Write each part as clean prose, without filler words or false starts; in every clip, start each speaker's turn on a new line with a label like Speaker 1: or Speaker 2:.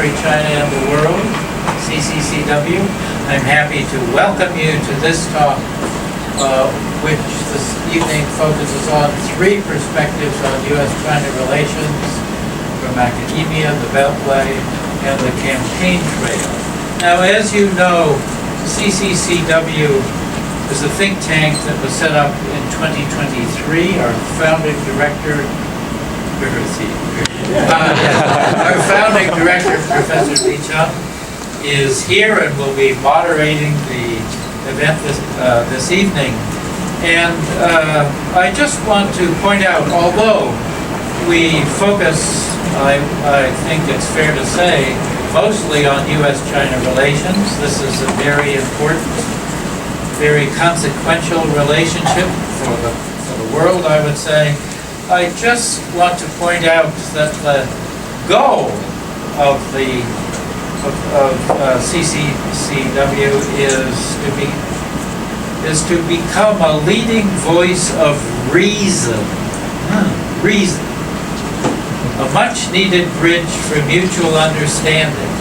Speaker 1: Contemporary China and the World, CCCW. I'm happy to welcome you to this talk, which this evening focuses on three perspectives on U.S.-China relations, from academia, the Beltway, and the campaign trail. Now, as you know, CCCW is a think tank that was set up in 2023. Our founding director, Professor Li Cheng, is here and will be moderating the event this evening. And I just want to point out, although we focus, I think it's fair to say, mostly on U.S.-China relations, this is a very important, very consequential relationship for the world, I would say. I just want to point out that the goal of CCCW is to become a leading voice of reason. Reason. A much-needed bridge for mutual understanding.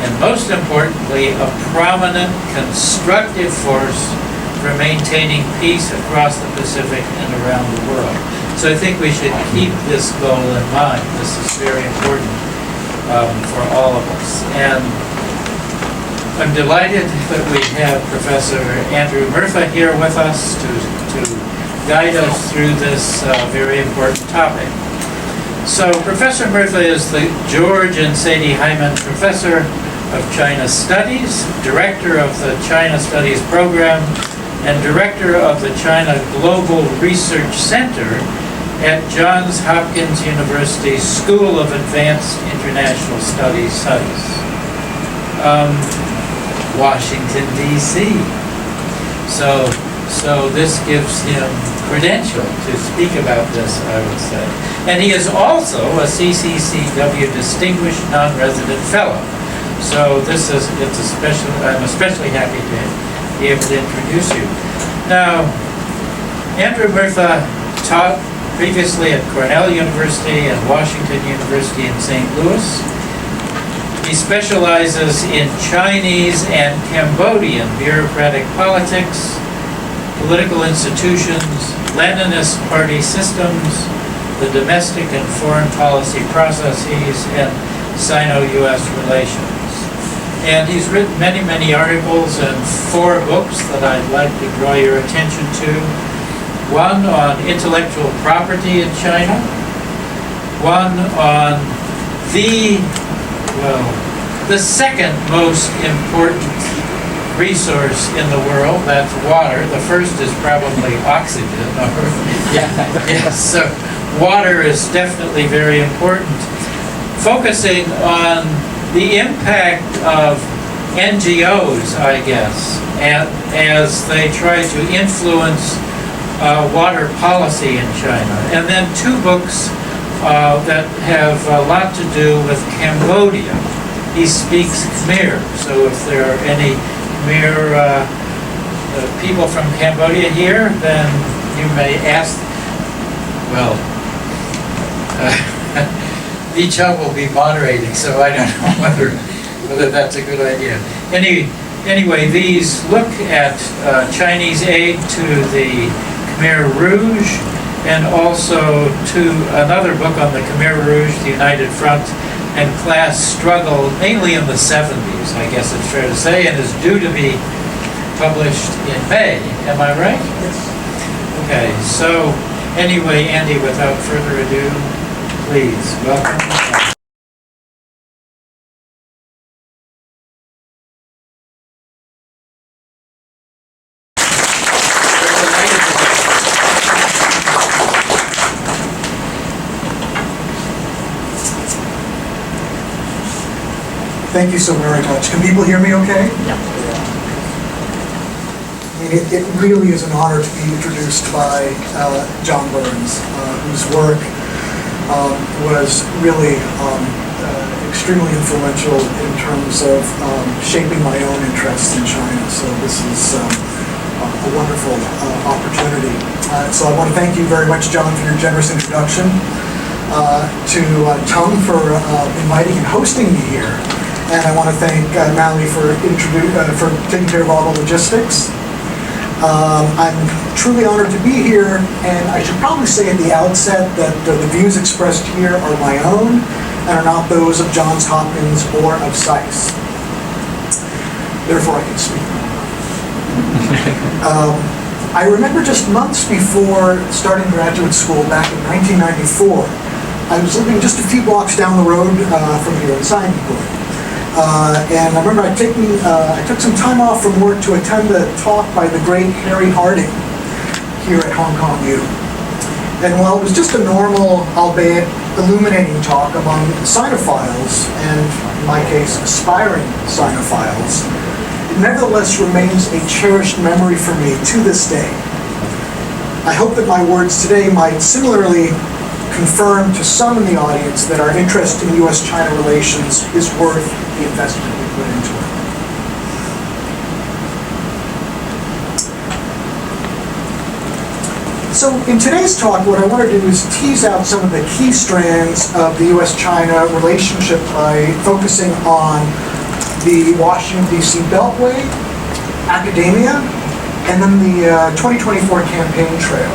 Speaker 1: And most importantly, a prominent, constructive force for maintaining peace across the Pacific and around the world. So I think we should keep this goal in mind. This is very important for all of us. And I'm delighted that we have Professor Andrew Mertha here with us to guide us through this very important topic. So Professor Mertha is the George and Sadie Hyman Professor of China Studies, Director of the China Studies Program, and Director of the China Global Research Center at Johns Hopkins University School of Advanced International Studies, SAIS, Washington, D.C. So this gives him credential to speak about this, I would say. And he is also a CCCW Distinguished Non-Resident Fellow. So I'm especially happy to be able to introduce you. Now, Andrew Mertha taught previously at Cornell University and Washington University in St. Louis. He specializes in Chinese and Cambodian bureaucratic politics, political institutions, Leninist party systems, the domestic and foreign policy processes, and Sino-US relations. And he's written many, many articles and 4 books that I'd like to draw your attention to. One on intellectual property in China, one on the second most important resource in the world, that's water. The first is probably oxygen. Yes, so water is definitely very important. Focusing on the impact of NGOs, I guess, as they try to influence water policy in China. And then 2 books that have a lot to do with Cambodia. He speaks Khmer, so if there are any Khmer people from Cambodia here, then you may ask. Well, Li Cheng will be moderating, so I don't know whether that's a good idea. Anyway, these look at Chinese aid to the Khmer Rouge, and also to another book on the Khmer Rouge, the United Front, and class struggle, mainly in the 70s, I guess it's fair to say, and is due to be published in May. Am I right?
Speaker 2: Yes.
Speaker 1: Okay, so anyway, Andy, without further ado, please, welcome.
Speaker 2: Thank you so very much. Can people hear me okay?
Speaker 3: Yeah.
Speaker 2: I mean, it really is an honor to be introduced by John Burns, whose work was really extremely influential in terms of shaping my own interests in China. So this is a wonderful opportunity. So I want to thank you very much, John, for your generous introduction. to Chung for inviting and hosting me here. And I want to thank Natalie for taking care of all the logistics. I'm truly honored to be here, and I should probably say at the outset that the views expressed here are my own and are not those of Johns Hopkins or of SAIS. Therefore, I can speak. I remember just months before starting graduate school back in 1994, I was living just a few blocks down the road from here in Saigon. And I remember I took some time off from work to attend a talk by the great Harry Harding here at Hong Kong U. And while it was just a normal, albeit illuminating talk among Sinophiles, and in my case, aspiring Sinophiles, it nevertheless remains a cherished memory for me to this day. I hope that my words today might similarly confirm to some in the audience that our interest in U.S.-China relations is worth the investment we put into it. So in today's talk, what I want to do is tease out some of the key strands of the U.S.-China relationship by focusing on the Washington, D.C. Beltway, academia, and then the 2024 campaign trail.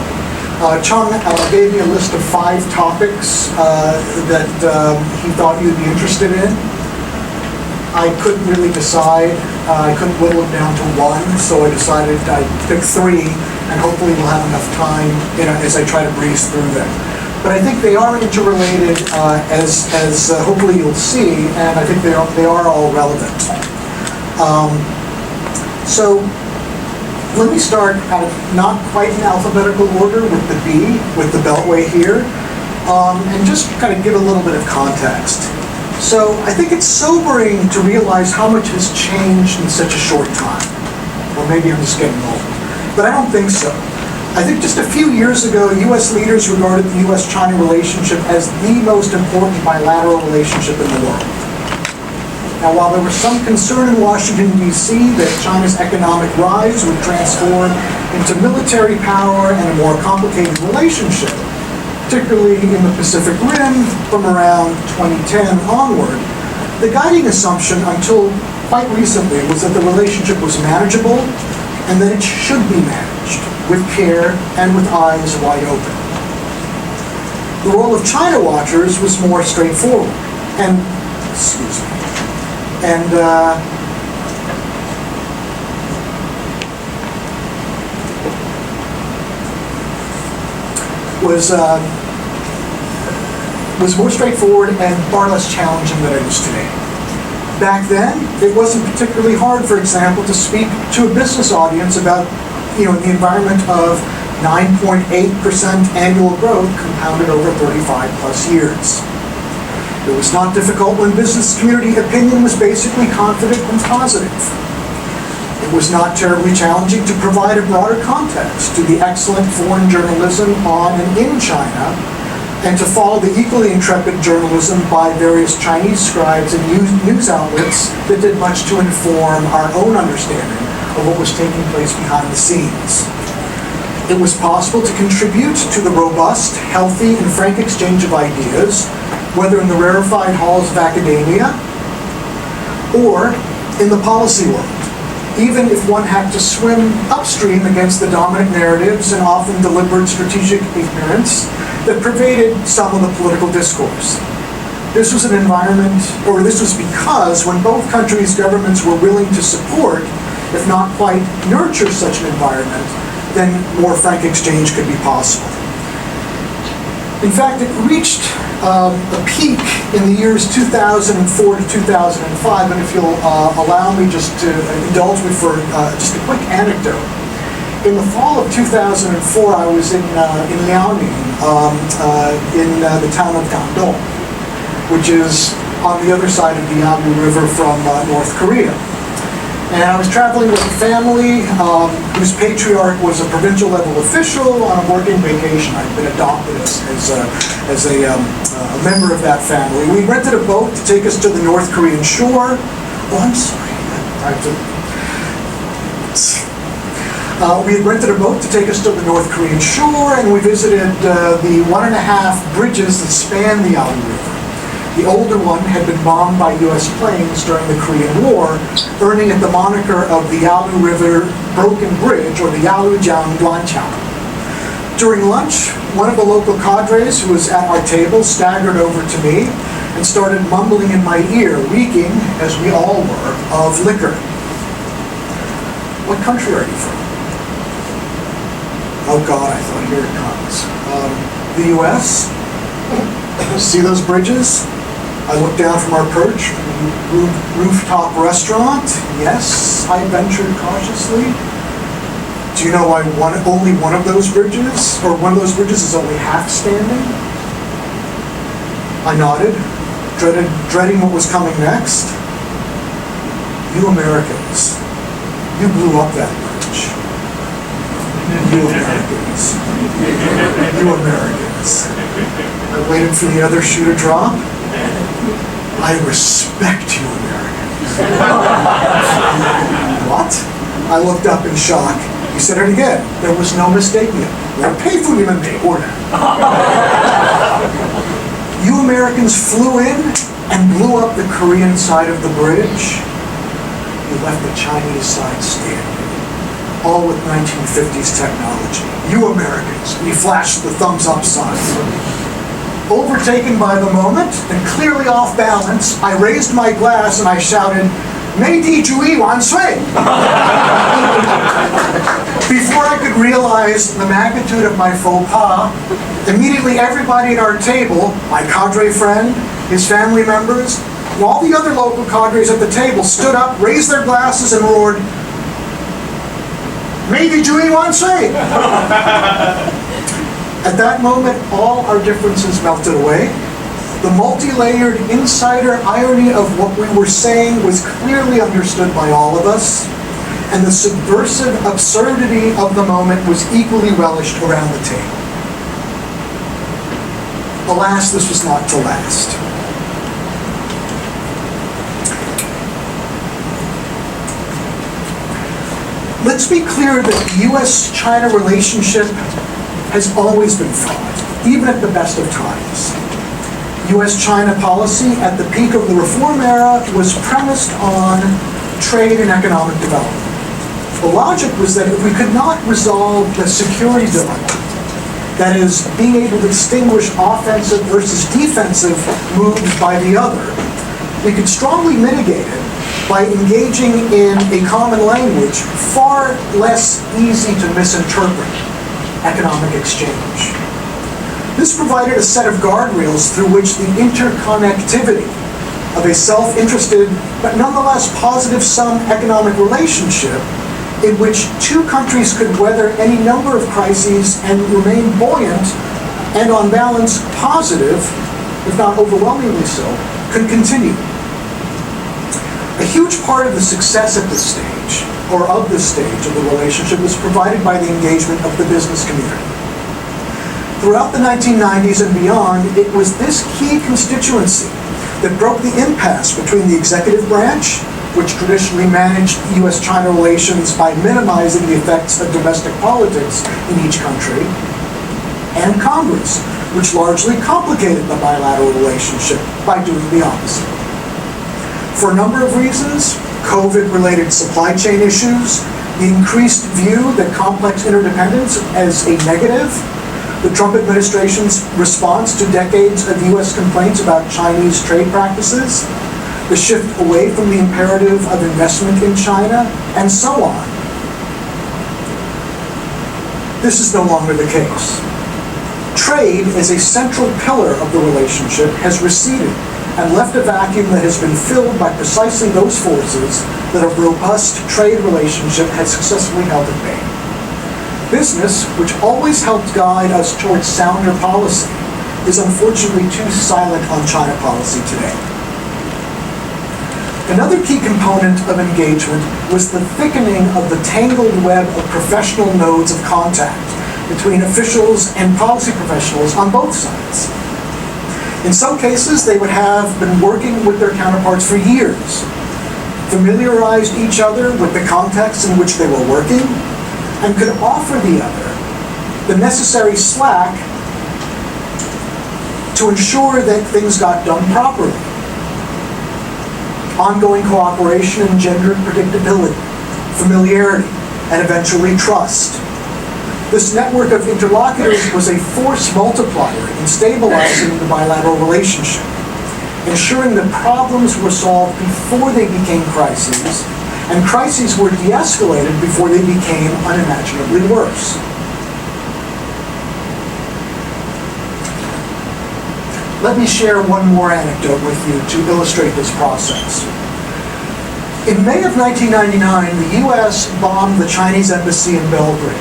Speaker 2: Chung gave me a list of 5 topics that he thought you'd be interested in. I couldn't really decide. I couldn't whittle it down to one, so I decided I'd pick 3, and hopefully we'll have enough time as I try to breeze through them. But I think they are interrelated, as hopefully you'll see, and I think they are all relevant. So let me start at not quite in alphabetical order with the B, with the Beltway here, and just kind of give a little bit of context. So I think it's sobering to realize how much has changed in such a short time. Or maybe I'm just getting old. But I don't think so. I think just a few years ago, U.S. leaders regarded the U.S.-China relationship as the most important bilateral relationship in the world. Now, while there was some concern in Washington, D.C. that China's economic rise would transform into military power and a more complicated relationship, particularly in the Pacific Rim from around 2010 onward, the guiding assumption until quite recently was that the relationship was manageable and that it should be managed with care and with eyes wide open. The role of China watchers was more straightforward and, was more straightforward and far less challenging than it is today. Back then, it wasn't particularly hard, for example, to speak to a business audience about, the environment of 9.8% annual growth compounded over 35 plus years. It was not difficult when business community opinion was basically confident and positive. It was not terribly challenging to provide a broader context to the excellent foreign journalism on and in China, and to follow the equally intrepid journalism by various Chinese scribes and news outlets that did much to inform our own understanding of what was taking place behind the scenes. It was possible to contribute to the robust, healthy, and frank exchange of ideas, whether in the rarefied halls of academia or in the policy world, even if one had to swim upstream against the dominant narratives and often deliberate strategic ignorance that pervaded some of the political discourse. This was an environment, or this was because when both countries' governments were willing to support, if not quite nurture such an environment, then more frank exchange could be possible. In fact, it reached a peak in the years 2004 to 2005, and if you'll allow me just to indulge me for just a quick anecdote. In the fall of 2004, I was in Liaoning, in the town of Dandong, which is on the other side of the Yalu River from North Korea. And I was traveling with a family whose patriarch was a provincial level official on a working vacation. I'd been adopted as a member of that family. We rented a boat to take us to the North Korean shore. Oh, I'm sorry. We had rented a boat to take us to the North Korean shore, and we visited the 1.5 bridges that span the Yalu River. The older one had been bombed by U.S. planes during the Korean War, earning it the moniker of the Yalu River Broken Bridge, or the Yalujiang Duanqiao. During lunch, one of the local cadres who was at our table staggered over to me and started mumbling in my ear, reeking, as we all were, of liquor. "What country are you from?" Oh God, I thought, here it comes. "The U.S.? See those bridges?" I looked down from our perch, rooftop restaurant. "Yes," I ventured cautiously. "Do you know why only one of those bridges, or one of those bridges is only half standing?" I nodded, dreading what was coming next. "You Americans, you blew up that bridge. You Americans. You Americans." I waited for the other shoe to drop. "I respect you Americans." "What?" I looked up in shock. He said it again. "There was no mistaking it. You Americans flew in and blew up the Korean side of the bridge. You left the Chinese side standing, all with 1950s technology. You Americans." And he flashed the thumbs up sign. Overtaken by the moment and clearly off balance, I raised my glass and I shouted, "Meidi Jui Wan Sui!" Before I could realize the magnitude of my faux pas, immediately everybody at our table, my cadre friend, his family members, and all the other local cadres at the table stood up, raised their glasses, and roared, "Meidi Jui Wan Sui!" At that moment, all our differences melted away. The multi-layered insider irony of what we were saying was clearly understood by all of us, and the subversive absurdity of the moment was equally relished around the table. Alas, this was not to last. Let's be clear that the U.S.-China relationship has always been fraught, even at the best of times. U.S.-China policy at the peak of the reform era was premised on trade and economic development. The logic was that if we could not resolve the security dilemma, that is, being able to distinguish offensive versus defensive moves by the other, we could strongly mitigate it by engaging in a common language far less easy to misinterpret: economic exchange. This provided a set of guardrails through which the interconnectivity of a self-interested but nonetheless positive-sum economic relationship in which two countries could weather any number of crises and remain buoyant and on balance positive, if not overwhelmingly so, could continue. A huge part of the success at this stage, or of this stage of the relationship, was provided by the engagement of the business community. Throughout the 1990s and beyond, it was this key constituency that broke the impasse between the executive branch, which traditionally managed U.S.-China relations by minimizing the effects of domestic politics in each country, and Congress, which largely complicated the bilateral relationship by doing the opposite. For a number of reasons: COVID-related supply chain issues, the increased view that complex interdependence as a negative, the Trump administration's response to decades of U.S. complaints about Chinese trade practices, the shift away from the imperative of investment in China, and so on. This is no longer the case. Trade as a central pillar of the relationship has receded and left a vacuum that has been filled by precisely those forces that a robust trade relationship has successfully held at bay. Business, which always helped guide us towards sounder policy, is unfortunately too silent on China policy today. Another key component of engagement was the thickening of the tangled web of professional nodes of contact between officials and policy professionals on both sides. In some cases, they would have been working with their counterparts for years, familiarized each other with the context in which they were working, and could offer the other the necessary slack to ensure that things got done properly. Ongoing cooperation engendered predictability, familiarity, and eventually trust. This network of interlocutors was a force multiplier in stabilizing the bilateral relationship, ensuring that problems were solved before they became crises, and crises were de-escalated before they became unimaginably worse. Let me share one more anecdote with you to illustrate this process. In May of 1999, the U.S. bombed the Chinese embassy in Belgrade.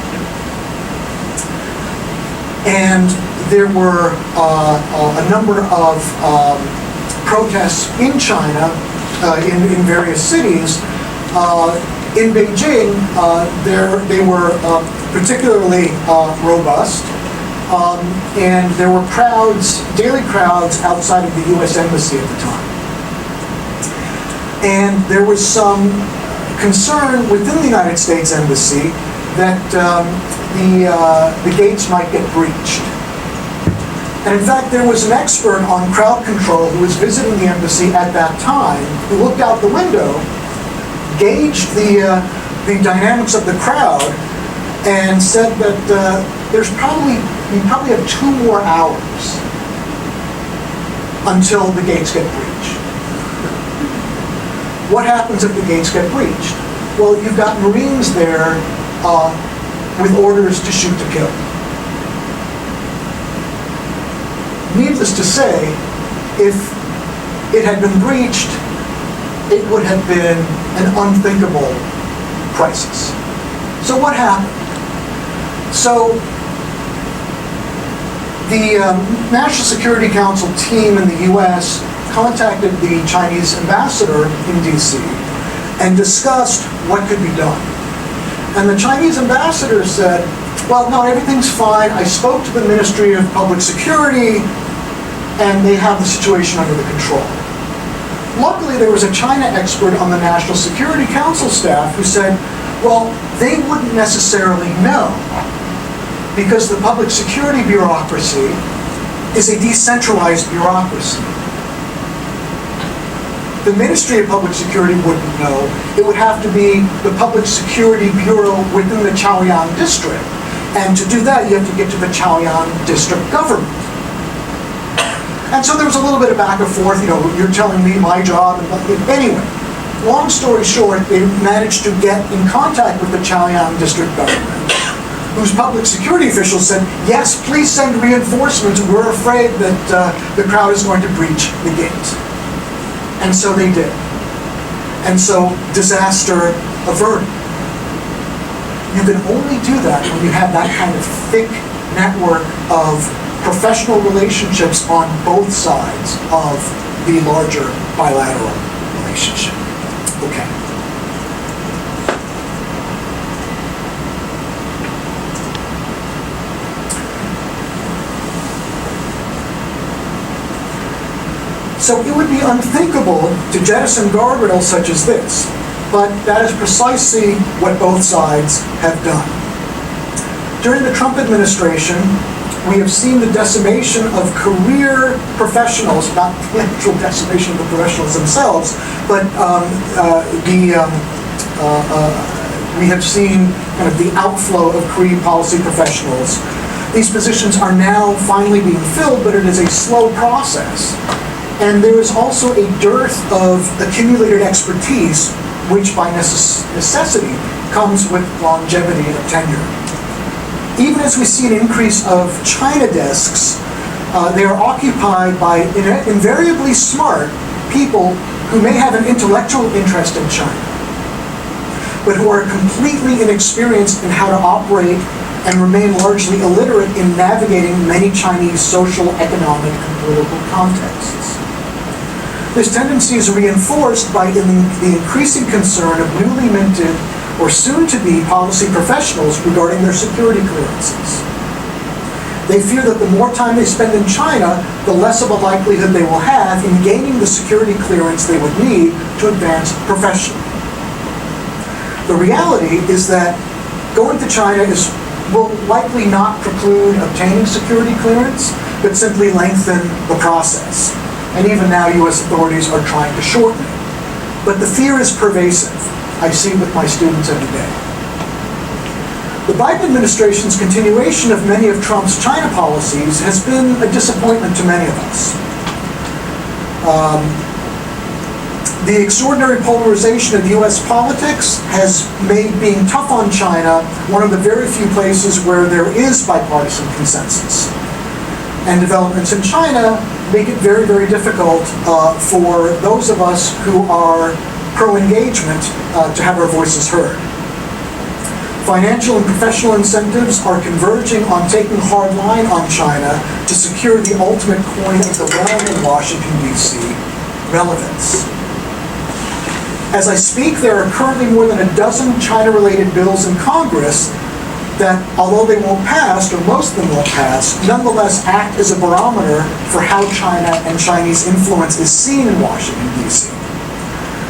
Speaker 2: And there were a number of protests in China, in various cities. In Beijing, they were particularly robust. And there were daily crowds outside of the U.S. Embassy at the time. And there was some concern within the United States Embassy that the gates might get breached. And in fact, there was an expert on crowd control who was visiting the embassy at that time, who looked out the window, gauged the dynamics of the crowd, and said that we probably have 2 more hours until the gates get breached. What happens if the gates get breached? Well, you've got Marines there with orders to shoot to kill. Needless to say, if it had been breached, it would have been an unthinkable crisis. So what happened? So the National Security Council team in the U.S. contacted the Chinese ambassador in D.C. and discussed what could be done. And the Chinese ambassador said, well, no, everything's fine. I spoke to the Ministry of Public Security, and they have the situation under the control. Luckily, there was a China expert on the National Security Council staff who said, well, they wouldn't necessarily know, because the public security bureaucracy is a decentralized bureaucracy. The Ministry of Public Security wouldn't know. It would have to be the Public Security Bureau within the Chaoyang district. And to do that, you have to get to the Chaoyang district government. And so there was a little bit of back and forth, you're telling me my job. Anyway, long story short, they managed to get in contact with the Chaoyang district government, whose public security officials said, yes, please send reinforcements. We're afraid that the crowd is going to breach the gate. And so they did. And so disaster averted. You can only do that when you have that kind of thick network of professional relationships on both sides of the larger bilateral relationship. Okay. So it would be unthinkable to jettison guardrails such as this, but that is precisely what both sides have done. During the Trump administration, we have seen the decimation of career professionals, not the actual decimation of the professionals themselves, but we have seen kind of the outflow of career policy professionals. These positions are now finally being filled, but it is a slow process. And there is also a dearth of accumulated expertise, which by necessity comes with longevity of tenure. Even as we see an increase of China desks, they are occupied by invariably smart people who may have an intellectual interest in China, but who are completely inexperienced in how to operate and remain largely illiterate in navigating many Chinese social, economic, and political contexts. This tendency is reinforced by the increasing concern of newly minted or soon-to-be policy professionals regarding their security clearances. They fear that the more time they spend in China, the less of a likelihood they will have in gaining the security clearance they would need to advance professionally. The reality is that Going to China will likely not preclude obtaining security clearance, but simply lengthen the process. And even now, U.S. authorities are trying to shorten it. But the fear is pervasive. I see it with my students every day. The Biden administration's continuation of many of Trump's China policies has been a disappointment to many of us. The extraordinary polarization of U.S. politics has made being tough on China one of the very few places where there is bipartisan consensus. And developments in China make it very, very difficult for those of us who are pro-engagement to have our voices heard. Financial and professional incentives are converging on taking hard line on China to secure the ultimate coin of the realm in Washington, D.C., relevance. As I speak, there are currently more than a dozen China-related bills in Congress that, although they won't pass, or most of them won't pass, nonetheless act as a barometer for how China and Chinese influence is seen in Washington, D.C.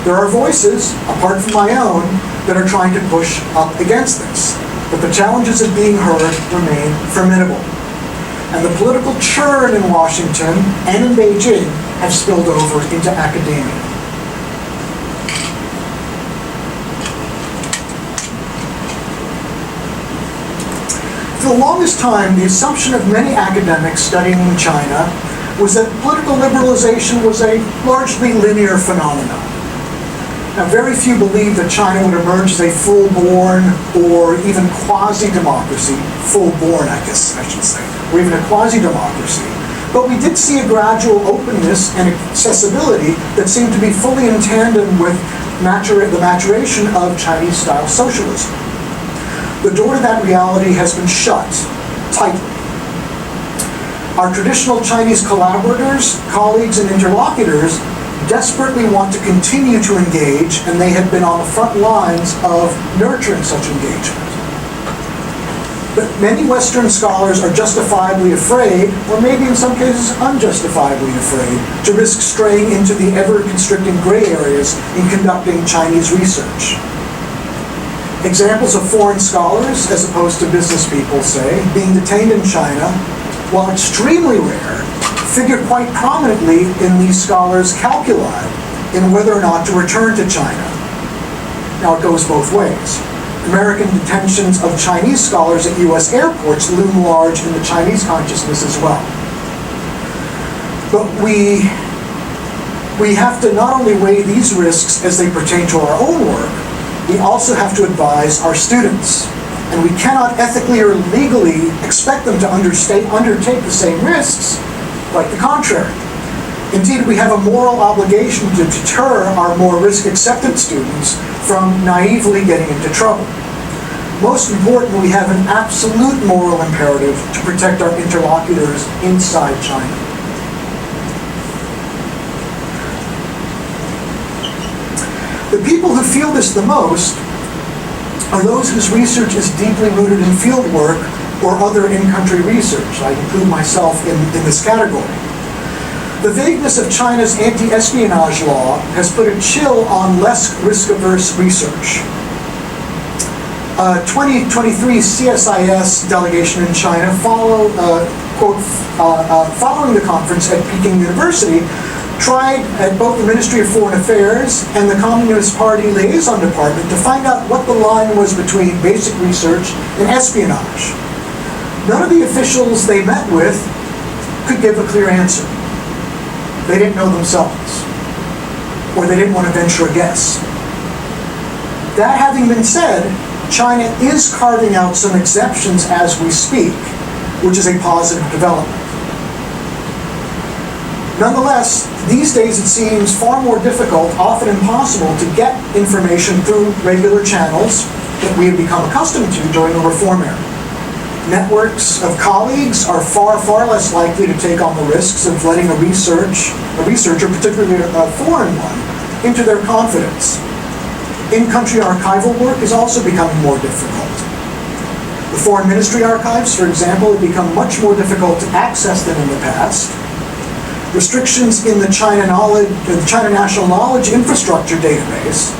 Speaker 2: There are voices, apart from my own, that are trying to push up against this, but the challenges of being heard remain formidable. And the political churn in Washington and in Beijing have spilled over into academia. For the longest time, the assumption of many academics studying in China was that political liberalization was a largely linear phenomenon. Now, very few believed that China would emerge as a full-born or even quasi-democracy, full-born, I guess I should say, or even a quasi-democracy. But we did see a gradual openness and accessibility that seemed to be fully in tandem with the maturation of Chinese-style socialism. The door to that reality has been shut tightly. Our traditional Chinese collaborators, colleagues, and interlocutors desperately want to continue to engage, and they have been on the front lines of nurturing such engagement. But many Western scholars are justifiably afraid, or maybe in some cases unjustifiably afraid, to risk straying into the ever-constricting gray areas in conducting Chinese research. Examples of foreign scholars, as opposed to business people, say, being detained in China, while extremely rare, figure quite prominently in these scholars' calculi in whether or not to return to China. Now, it goes both ways. American detentions of Chinese scholars at U.S. airports loom large in the Chinese consciousness as well. But we have to not only weigh these risks as they pertain to our own work, we also have to advise our students. And we cannot ethically or legally expect them to undertake the same risks. Quite the contrary. Indeed, we have a moral obligation to deter our more risk-acceptant students from naively getting into trouble. Most importantly, we have an absolute moral imperative to protect our interlocutors inside China. The people who feel this the most are those whose research is deeply rooted in fieldwork or other in-country research. I include myself in this category. The vagueness of China's anti-espionage law has put a chill on less risk-averse research. 2023 CSIS delegation in China following the conference at Peking University tried at both the Ministry of Foreign Affairs and the Communist Party Liaison Department to find out what the line was between basic research and espionage. None of the officials they met with could give a clear answer. They didn't know themselves, or they didn't want to venture a guess. That having been said, China is carving out some exceptions as we speak, which is a positive development. Nonetheless, these days it seems far more difficult, often impossible, to get information through regular channels that we have become accustomed to during the reform era. Networks of colleagues are far, far less likely to take on the risks of letting a researcher, particularly a foreign one, into their confidence. In-country archival work is also becoming more difficult. The foreign ministry archives, for example, have become much more difficult to access than in the past. Restrictions in the China National Knowledge Infrastructure database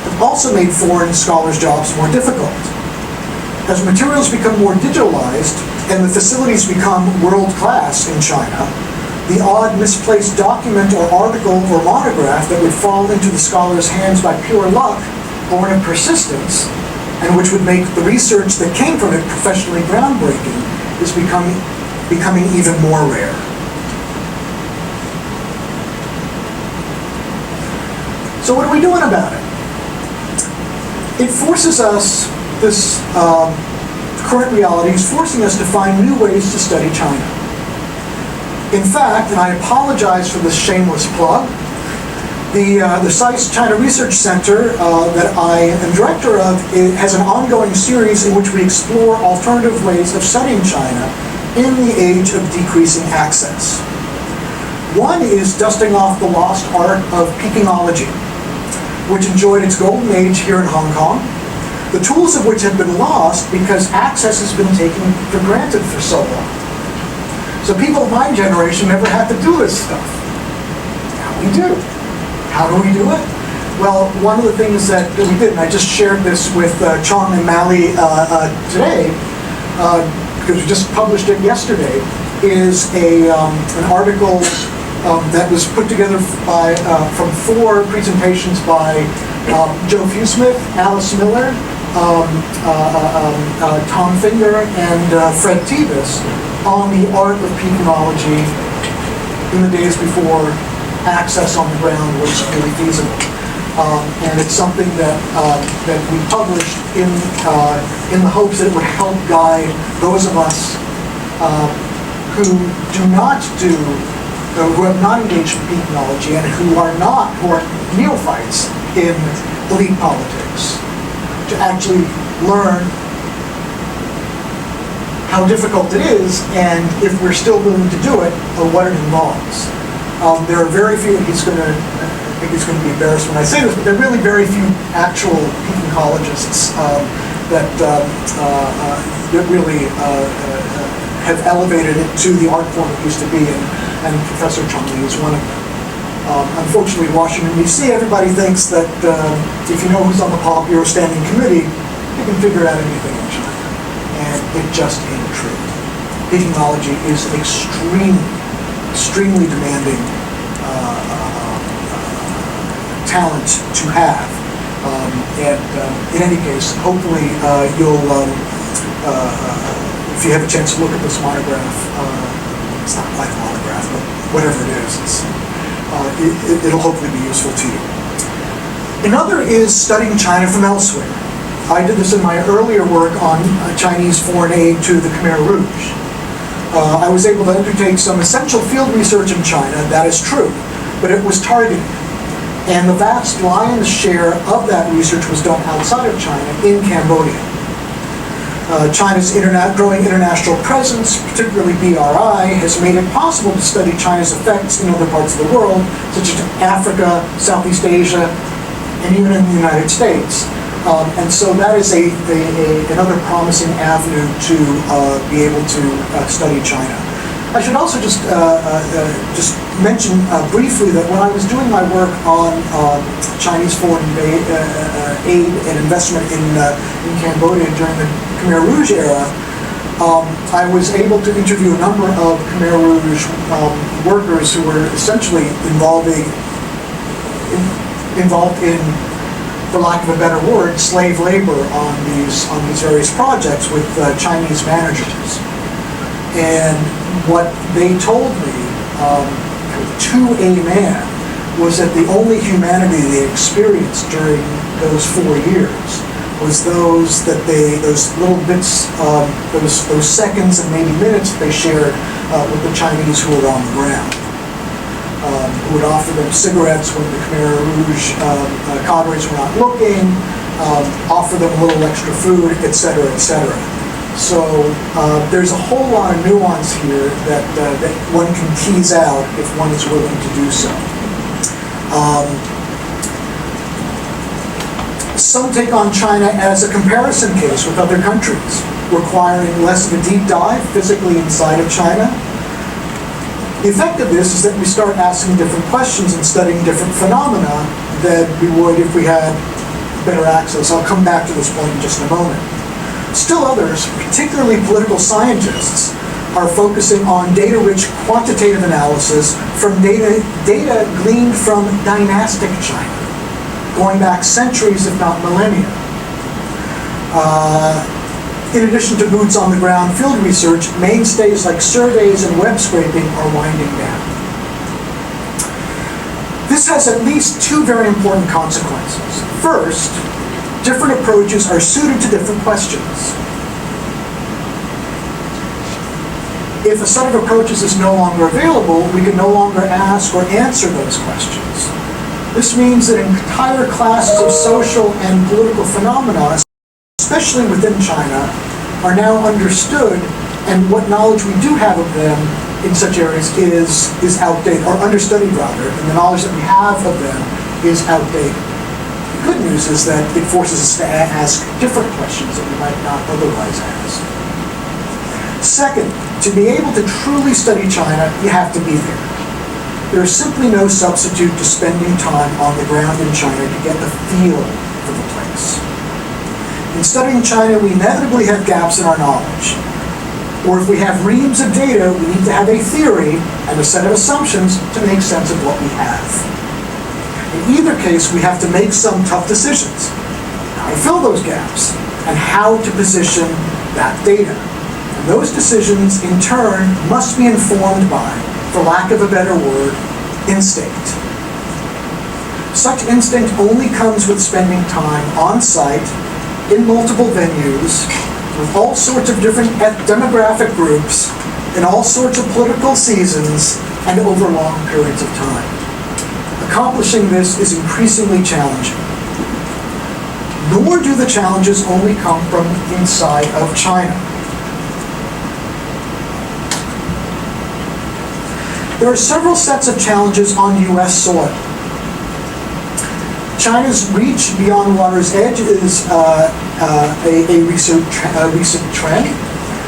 Speaker 2: have also made foreign scholars' jobs more difficult. As materials become more digitalized and the facilities become world-class in China, the odd misplaced document or article or monograph that would fall into the scholar's hands by pure luck, born of persistence, and which would make the research that came from it professionally groundbreaking, is becoming even more rare. So what are we doing about it? It forces us, this current reality is forcing us to find new ways to study China. In fact, and I apologize for this shameless plug, the SAIS China Research Center that I am director of has an ongoing series in which we explore alternative ways of studying China in the age of decreasing access. One is dusting off the lost art of Pekingology, which enjoyed its golden age here in Hong Kong, the tools of which have been lost because access has been taken for granted for so long. So people of my generation never had to do this stuff. Now we do. How do we do it? Well, one of the things that we did, and I just shared this with Chong and Mally today, because we just published it yesterday, is an article that was put together by, from 4 presentations by Joe Fewsmith, Alice Miller, Tom Finger, and Fred Tevis on the art of Pekingology in the days before access on the ground was really feasible. And it's something that we published in the hopes that it would help guide those of us who have not engaged in Pekingology and who are neophytes in elite politics, to actually learn how difficult it is, and if we're still willing to do it, what it involves. There are very few, I think he's going to be embarrassed when I say this, but there are really very few actual Pekingologists that really have elevated it to the art form it used to be, and Professor Chong Li is one of them. Unfortunately, Washington, D.C., everybody thinks that if you know who's on the Politburo Standing Committee, you can figure out anything in China. And it just ain't true. Pekingology is extremely demanding talent to have. And in any case, hopefully you'll, if you have a chance to look at this monograph, it's not quite a monograph, but whatever it is, it'll hopefully be useful to you. Another is studying China from elsewhere. I did this in my earlier work on Chinese foreign aid to the Khmer Rouge. I was able to undertake some essential field research in China, that is true, but it was targeted. And the vast lion's share of that research was done outside of China, in Cambodia. China's growing international presence, particularly BRI, has made it possible to study China's effects in other parts of the world, such as Africa, Southeast Asia, and even in the United States. And so that is another promising avenue to be able to study China. I should also just mention briefly that when I was doing my work on Chinese foreign aid and investment in Cambodia during the Khmer Rouge era, I was able to interview a number of Khmer Rouge workers who were essentially involved in, for lack of a better word, slave labor on these various projects with Chinese managers. And what they told me, to a man, was that the only humanity they experienced during those 4 years was those little bits, those seconds and maybe minutes that they shared with the Chinese who were on the ground. Who would offer them cigarettes when the Khmer Rouge cadres were not looking, offer them a little extra food, etc., etc. So there's a whole lot of nuance here that one can tease out if one is willing to do so. Some take on China as a comparison case with other countries, requiring less of a deep dive physically inside of China. The effect of this is that we start asking different questions and studying different phenomena than we would if we had better access. I'll come back to this point in just a moment. Still others, particularly political scientists, are focusing on data-rich quantitative analysis from data gleaned from dynastic China, going back centuries, if not millennia. In addition to boots-on-the-ground field research, mainstays like surveys and web scraping are winding down. This has at least two very important consequences. First, different approaches are suited to different questions. If a set of approaches is no longer available, we can no longer ask or answer those questions. This means that entire classes of social and political phenomena, especially within China, are now understood, and what knowledge we do have of them in such areas is outdated, or understudied rather, and the knowledge that we have of them is outdated. The good news is that it forces us to ask different questions that we might not otherwise ask. Second, to be able to truly study China, you have to be there. There is simply no substitute to spending time on the ground in China to get a feel for the place. In studying China, we inevitably have gaps in our knowledge. Or if we have reams of data, we need to have a theory and a set of assumptions to make sense of what we have. In either case, we have to make some tough decisions. How to fill those gaps, and how to position that data. And those decisions, in turn, must be informed by, for lack of a better word, instinct. Such instinct only comes with spending time on site, in multiple venues, with all sorts of different demographic groups, in all sorts of political seasons, and over long periods of time. Accomplishing this is increasingly challenging. Nor do the challenges only come from inside of China. There are several sets of challenges on U.S. soil. China's reach beyond water's edge is a recent trend.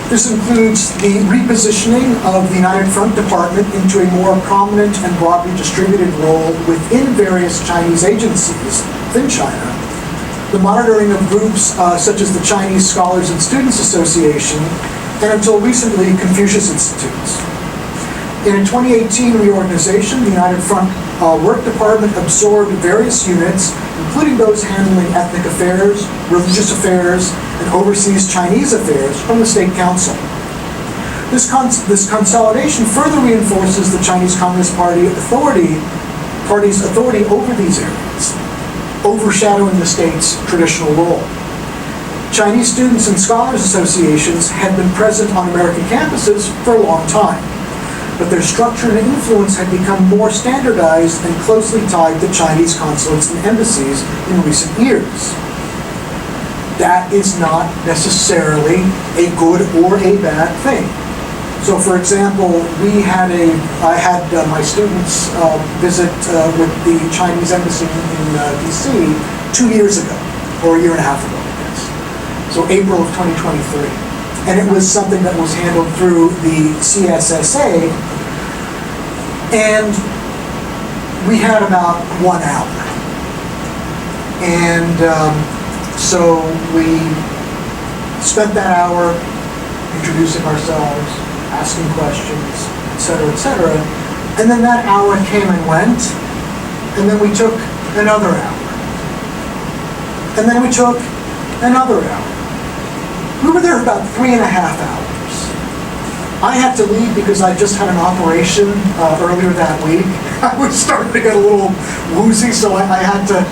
Speaker 2: This includes the repositioning of the United Front Department into a more prominent and broadly distributed role within various Chinese agencies within China, the monitoring of groups such as the Chinese Scholars and Students Association, and until recently, Confucius Institutes. In a 2018 reorganization, the United Front Work Department absorbed various units, including those handling ethnic affairs, religious affairs, and overseas Chinese affairs from the State Council. This consolidation further reinforces the Chinese Communist Party's authority over these areas, overshadowing the state's traditional role. Chinese students and scholars associations had been present on American campuses for a long time, but their structure and influence had become more standardized and closely tied to Chinese consulates and embassies in recent years. That is not necessarily a good or a bad thing. So, for example, I had my students visit with the Chinese embassy in DC 2 years ago, or a year and a half ago, I guess. So April of 2023. And it was something that was handled through the CSSA, and we had about 1 hour. And so we spent that hour introducing ourselves, asking questions, et cetera, and then that hour came and went, and then we took another hour. And then we took another hour. We were there about 3.5 hours. I had to leave because I just had an operation earlier that week. I was starting to get a little woozy, so I had to,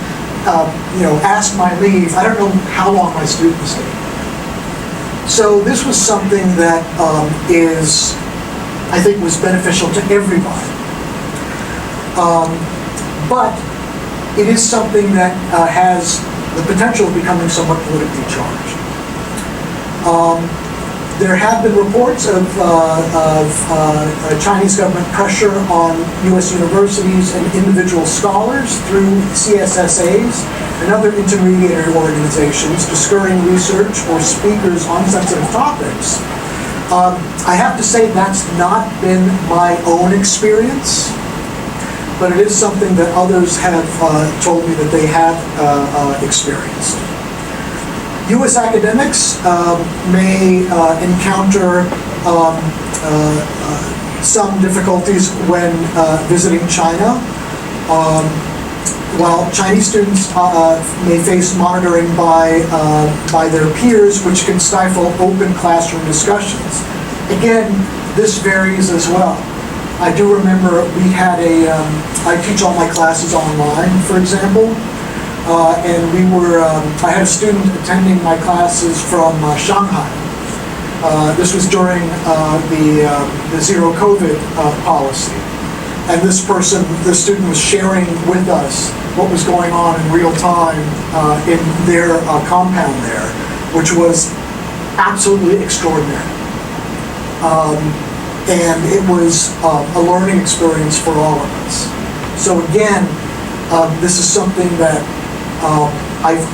Speaker 2: ask my leave. I don't know how long my students stayed. So this was something that I think was beneficial to everybody. But it is something that has the potential of becoming somewhat politically charged. There have been reports of Chinese government pressure on U.S. universities and individual scholars through CSSAs and other intermediary organizations discouraging research or speakers on sensitive topics. I have to say that's not been my own experience, but it is something that others have told me that they have experienced. U.S. academics may encounter some difficulties when visiting China, while Chinese students may face monitoring by their peers, which can stifle open classroom discussions. Again, this varies as well. I do remember we had I teach all my classes online, for example, and I had a student attending my classes from Shanghai. This was during the zero COVID policy. And this student was sharing with us what was going on in real time in their compound there, which was absolutely extraordinary. And it was a learning experience for all of us. So again, this is something that I've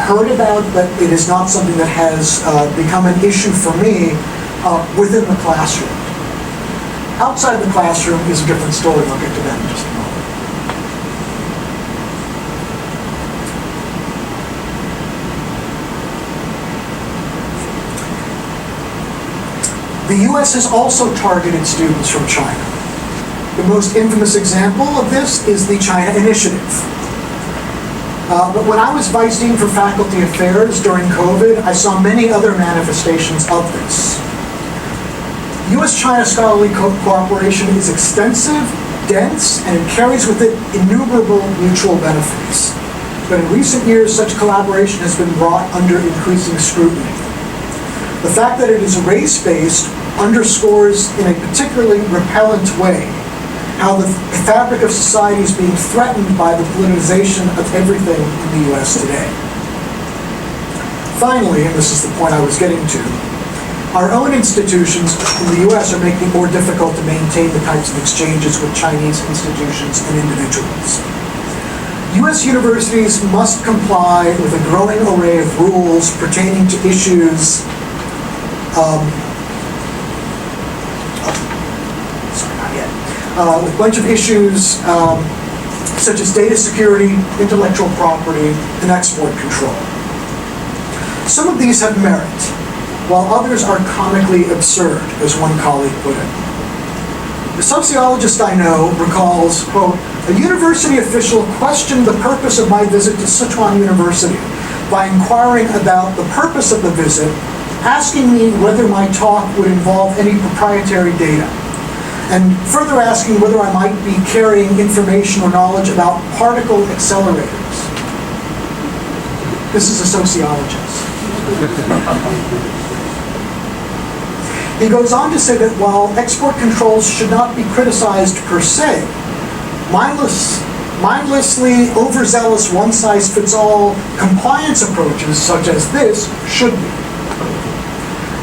Speaker 2: heard about, but it is not something that has become an issue for me within the classroom. Outside the classroom is a different story. I'll get to that in just a moment. The U.S. has also targeted students from China. The most infamous example of this is the China Initiative. But when I was Vice Dean for Faculty Affairs during COVID, I saw many other manifestations of this. U.S.-China scholarly cooperation is extensive, dense, and it carries with it innumerable mutual benefits. But in recent years, such collaboration has been brought under increasing scrutiny. The fact that it is race-based underscores in a particularly repellent way how the fabric of society is being threatened by the politicization of everything in the U.S. today. Finally, and this is the point I was getting to, our own institutions in the U.S. are making it more difficult to maintain the types of exchanges with Chinese institutions and individuals. U.S. universities must comply with a growing array of rules pertaining to issues with a bunch of issues such as data security, intellectual property, and export control. Some of these have merit, while others are comically absurd, as one colleague put it. The sociologist I know recalls, quote, "A university official questioned the purpose of my visit to Sichuan University by inquiring about the purpose of the visit, asking me whether my talk would involve any proprietary data, and further asking whether I might be carrying information or knowledge about particle accelerators." This is a sociologist. He goes on to say that while export controls should not be criticized per se, mindlessly overzealous one-size-fits-all compliance approaches such as this should be.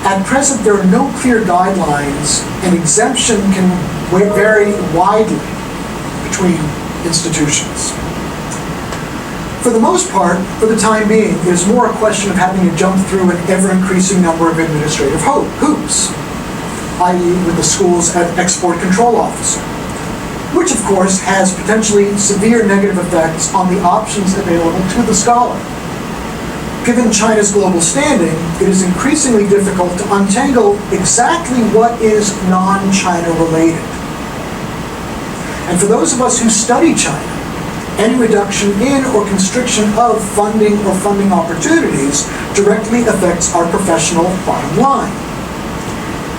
Speaker 2: At present, there are no clear guidelines, and exemption can vary widely between institutions. For the most part, for the time being, it is more a question of having to jump through an ever-increasing number of administrative hoops, i.e. with the school's export control officer, which of course has potentially severe negative effects on the options available to the scholar. Given China's global standing, it is increasingly difficult to untangle exactly what is non-China related. And for those of us who study China, any reduction in or constriction of funding or funding opportunities directly affects our professional bottom line.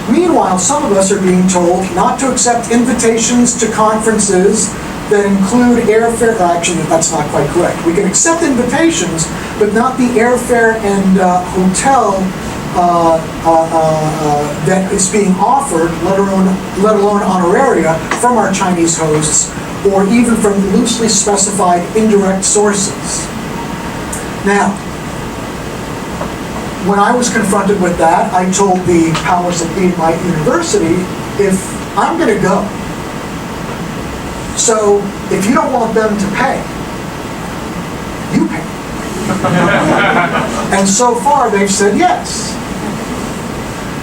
Speaker 2: Meanwhile, some of us are being told not to accept invitations to conferences that include airfare. Actually, that's not quite correct. We can accept invitations, but not the airfare and hotel that is being offered, let alone honoraria, from our Chinese hosts, or even from loosely specified indirect sources. Now, when I was confronted with that, I told the powers that be at my university, if I'm going to go, so if you don't want them to pay, you pay. And so far they've said yes.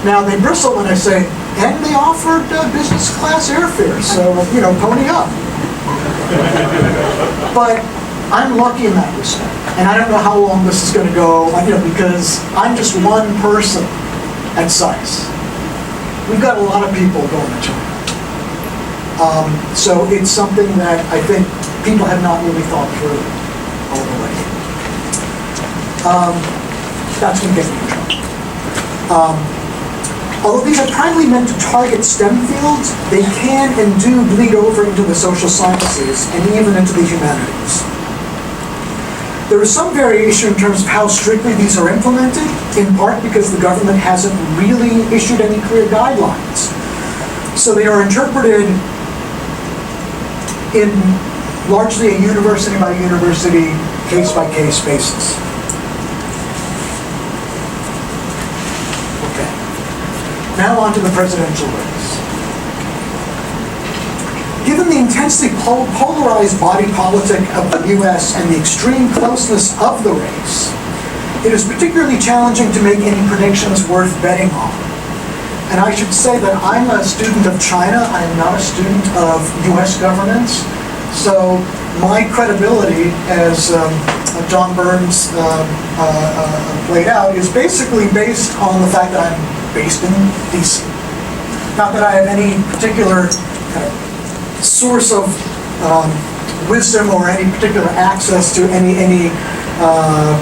Speaker 2: Now they bristle when I say, and they offered business class airfare, so, pony up. But I'm lucky in that respect, and I don't know how long this is going to go, because I'm just one person at SAIS. We've got a lot of people going to China. So it's something that I think people have not really thought through all the way. That's going to get me in trouble. Although these are primarily meant to target STEM fields, they can and do bleed over into the social sciences and even into the humanities. There is some variation in terms of how strictly these are implemented, in part because the government hasn't really issued any clear guidelines. So they are interpreted in largely a university by university, case by case basis. Okay. Now on to the presidential race. Given the intensely polarized body politic of the US and the extreme closeness of the race, it is particularly challenging to make any predictions worth betting on. And I should say that I'm a student of China. I am not a student of US governance. So my credibility, as John Burns laid out, is basically based on the fact that I'm based in DC. Not that I have any particular kind of source of wisdom or any particular access to any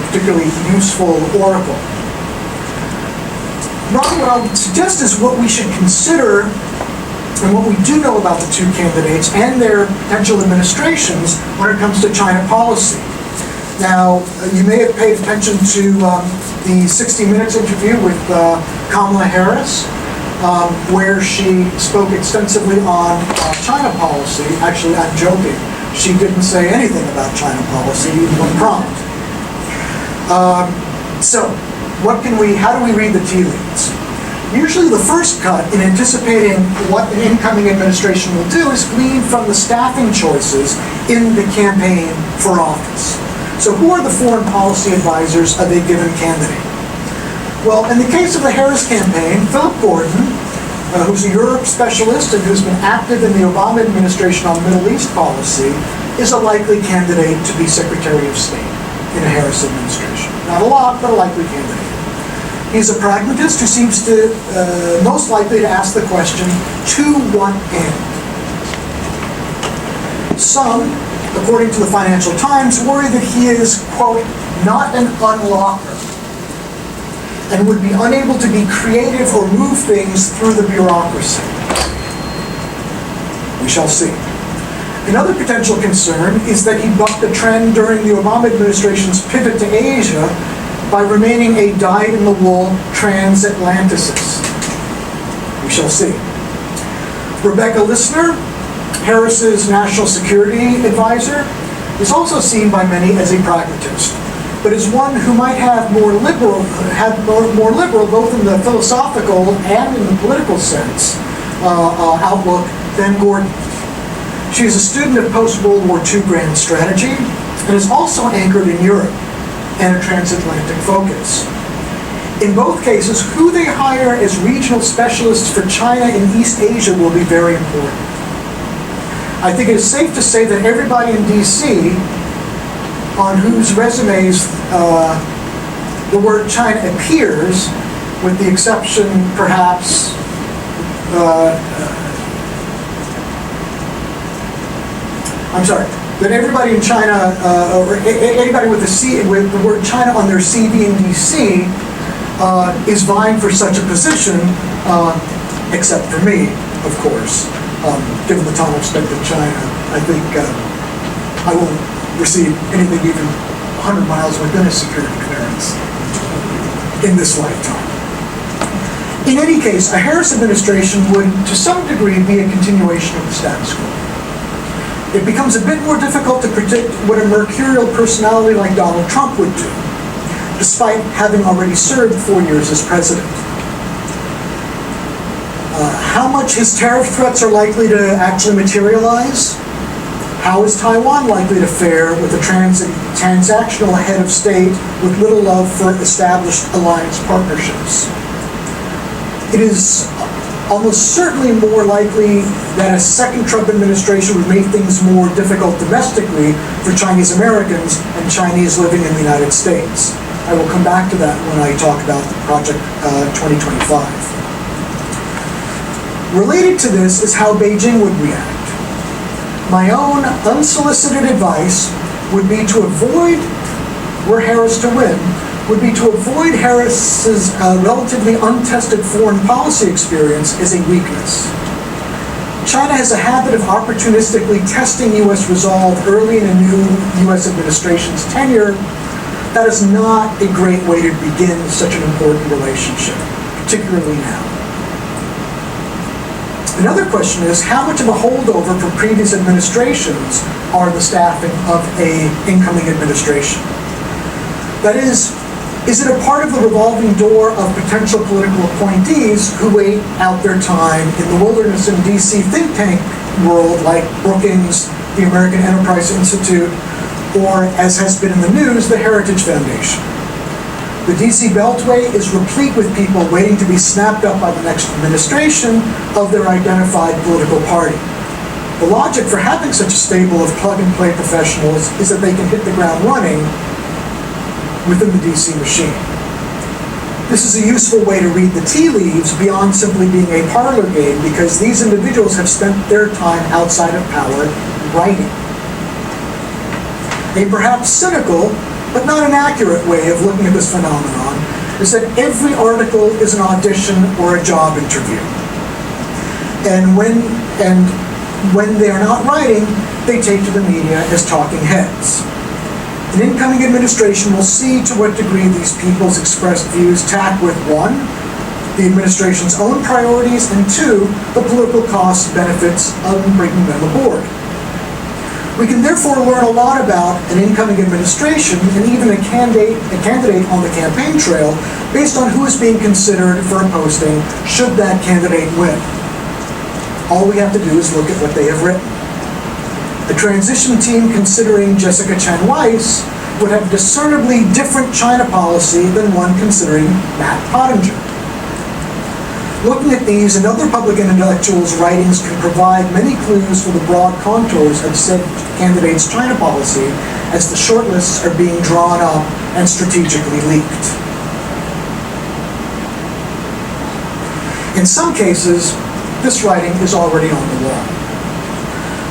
Speaker 2: particularly useful oracle. Rather, what I would suggest is what we should consider and what we do know about the two candidates and their potential administrations when it comes to China policy. Now, you may have paid attention to the 60 Minutes interview with Kamala Harris, where she spoke extensively on China policy. Actually, I'm joking. She didn't say anything about China policy when prompted. So, how do we read the tea leaves? Usually the first cut in anticipating what an incoming administration will do is gleaned from the staffing choices in the campaign for office. So who are the foreign policy advisors of a given candidate? Well, in the case of the Harris campaign, Philip Gordon, who's a Europe specialist and who's been active in the Obama administration on Middle East policy, is a likely candidate to be Secretary of State in a Harris administration. Not a lot, but a likely candidate. He's a pragmatist who seems to most likely to ask the question, to what end? Some, according to the Financial Times, worry that he is, quote, not an unlocker and would be unable to be creative or move things through the bureaucracy. We shall see. Another potential concern is that he bucked the trend during the Obama administration's pivot to Asia by remaining a dyed-in-the-wool transatlanticist. We shall see. Rebecca Lissner, Harris's national security advisor, is also seen by many as a pragmatist, but is one who might have more liberal both in the philosophical and in the political sense outlook than Gordon. She is a student of post-World War II grand strategy and is also anchored in Europe and a transatlantic focus. In both cases, who they hire as regional specialists for China and East Asia will be very important. I think it is safe to say that everybody in DC on whose resumes the word China appears, with the exception, perhaps, that everybody in China, or anybody with the word China on their CV in DC is vying for such a position, except for me, of course. Given the time I've spent in China, I think I won't receive anything even 100 miles within a security clearance in this lifetime. In any case, a Harris administration would, to some degree, be a continuation of the status quo. It becomes a bit more difficult to predict what a mercurial personality like Donald Trump would do, despite having already served 4 years as president. How much his tariff threats are likely to actually materialize? How is Taiwan likely to fare with a transactional head of state with little love for established alliance partnerships? It is almost certainly more likely that a second Trump administration would make things more difficult domestically for Chinese Americans and Chinese living in the United States. I will come back to that when I talk about Project 2025. Related to this is how Beijing would react. My own unsolicited advice would be to avoid, were Harris to win, would be to avoid Harris's relatively untested foreign policy experience as a weakness. China has a habit of opportunistically testing U.S. resolve early in a new U.S. administration's tenure. That is not a great way to begin such an important relationship, particularly now. Another question is, how much of a holdover from previous administrations are the staffing of an incoming administration? That is it a part of the revolving door of potential political appointees who wait out their time in the wilderness in DC think tank world like Brookings, the American Enterprise Institute, or, as has been in the news, the Heritage Foundation? The DC Beltway is replete with people waiting to be snapped up by the next administration of their identified political party. The logic for having such a stable of plug-and-play professionals is that they can hit the ground running within the DC machine. This is a useful way to read the tea leaves beyond simply being a parlor game, because these individuals have spent their time outside of power writing. A perhaps cynical, but not an accurate way of looking at this phenomenon is that every article is an audition or a job interview. And when they are not writing, they take to the media as talking heads. An incoming administration will see to what degree these people's expressed views tack with, one, the administration's own priorities, and two, the political costs and benefits of bringing them aboard. We can therefore learn a lot about an incoming administration and even a candidate on the campaign trail based on who is being considered for a posting should that candidate win. All we have to do is look at what they have written. The transition team considering Jessica Chen Weiss would have discernibly different China policy than one considering Matt Pottinger. Looking at these and other public intellectuals' writings can provide many clues for the broad contours of said candidate's China policy as the shortlists are being drawn up and strategically leaked. In some cases, this writing is already on the wall.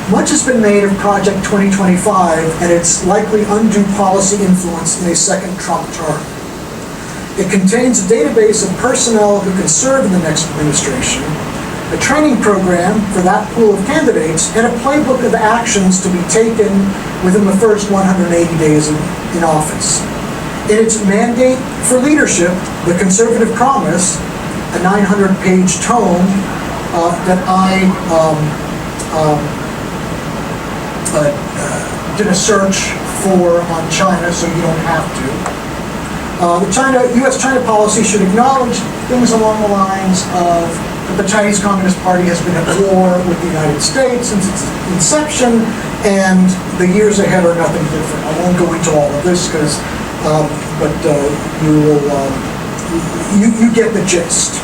Speaker 2: Much has been made of Project 2025 and its likely undue policy influence in a second Trump term. It contains a database of personnel who can serve in the next administration, a training program for that pool of candidates, and a playbook of actions to be taken within the first 180 days in office. In its mandate for leadership, the Conservative Promise, a 900-page tome that I did a search for on China, so you don't have to. The U.S.-China policy should acknowledge things along the lines of that the Chinese Communist Party has been at war with the United States since its inception, and the years ahead are nothing different. I won't go into all of this, but you get the gist.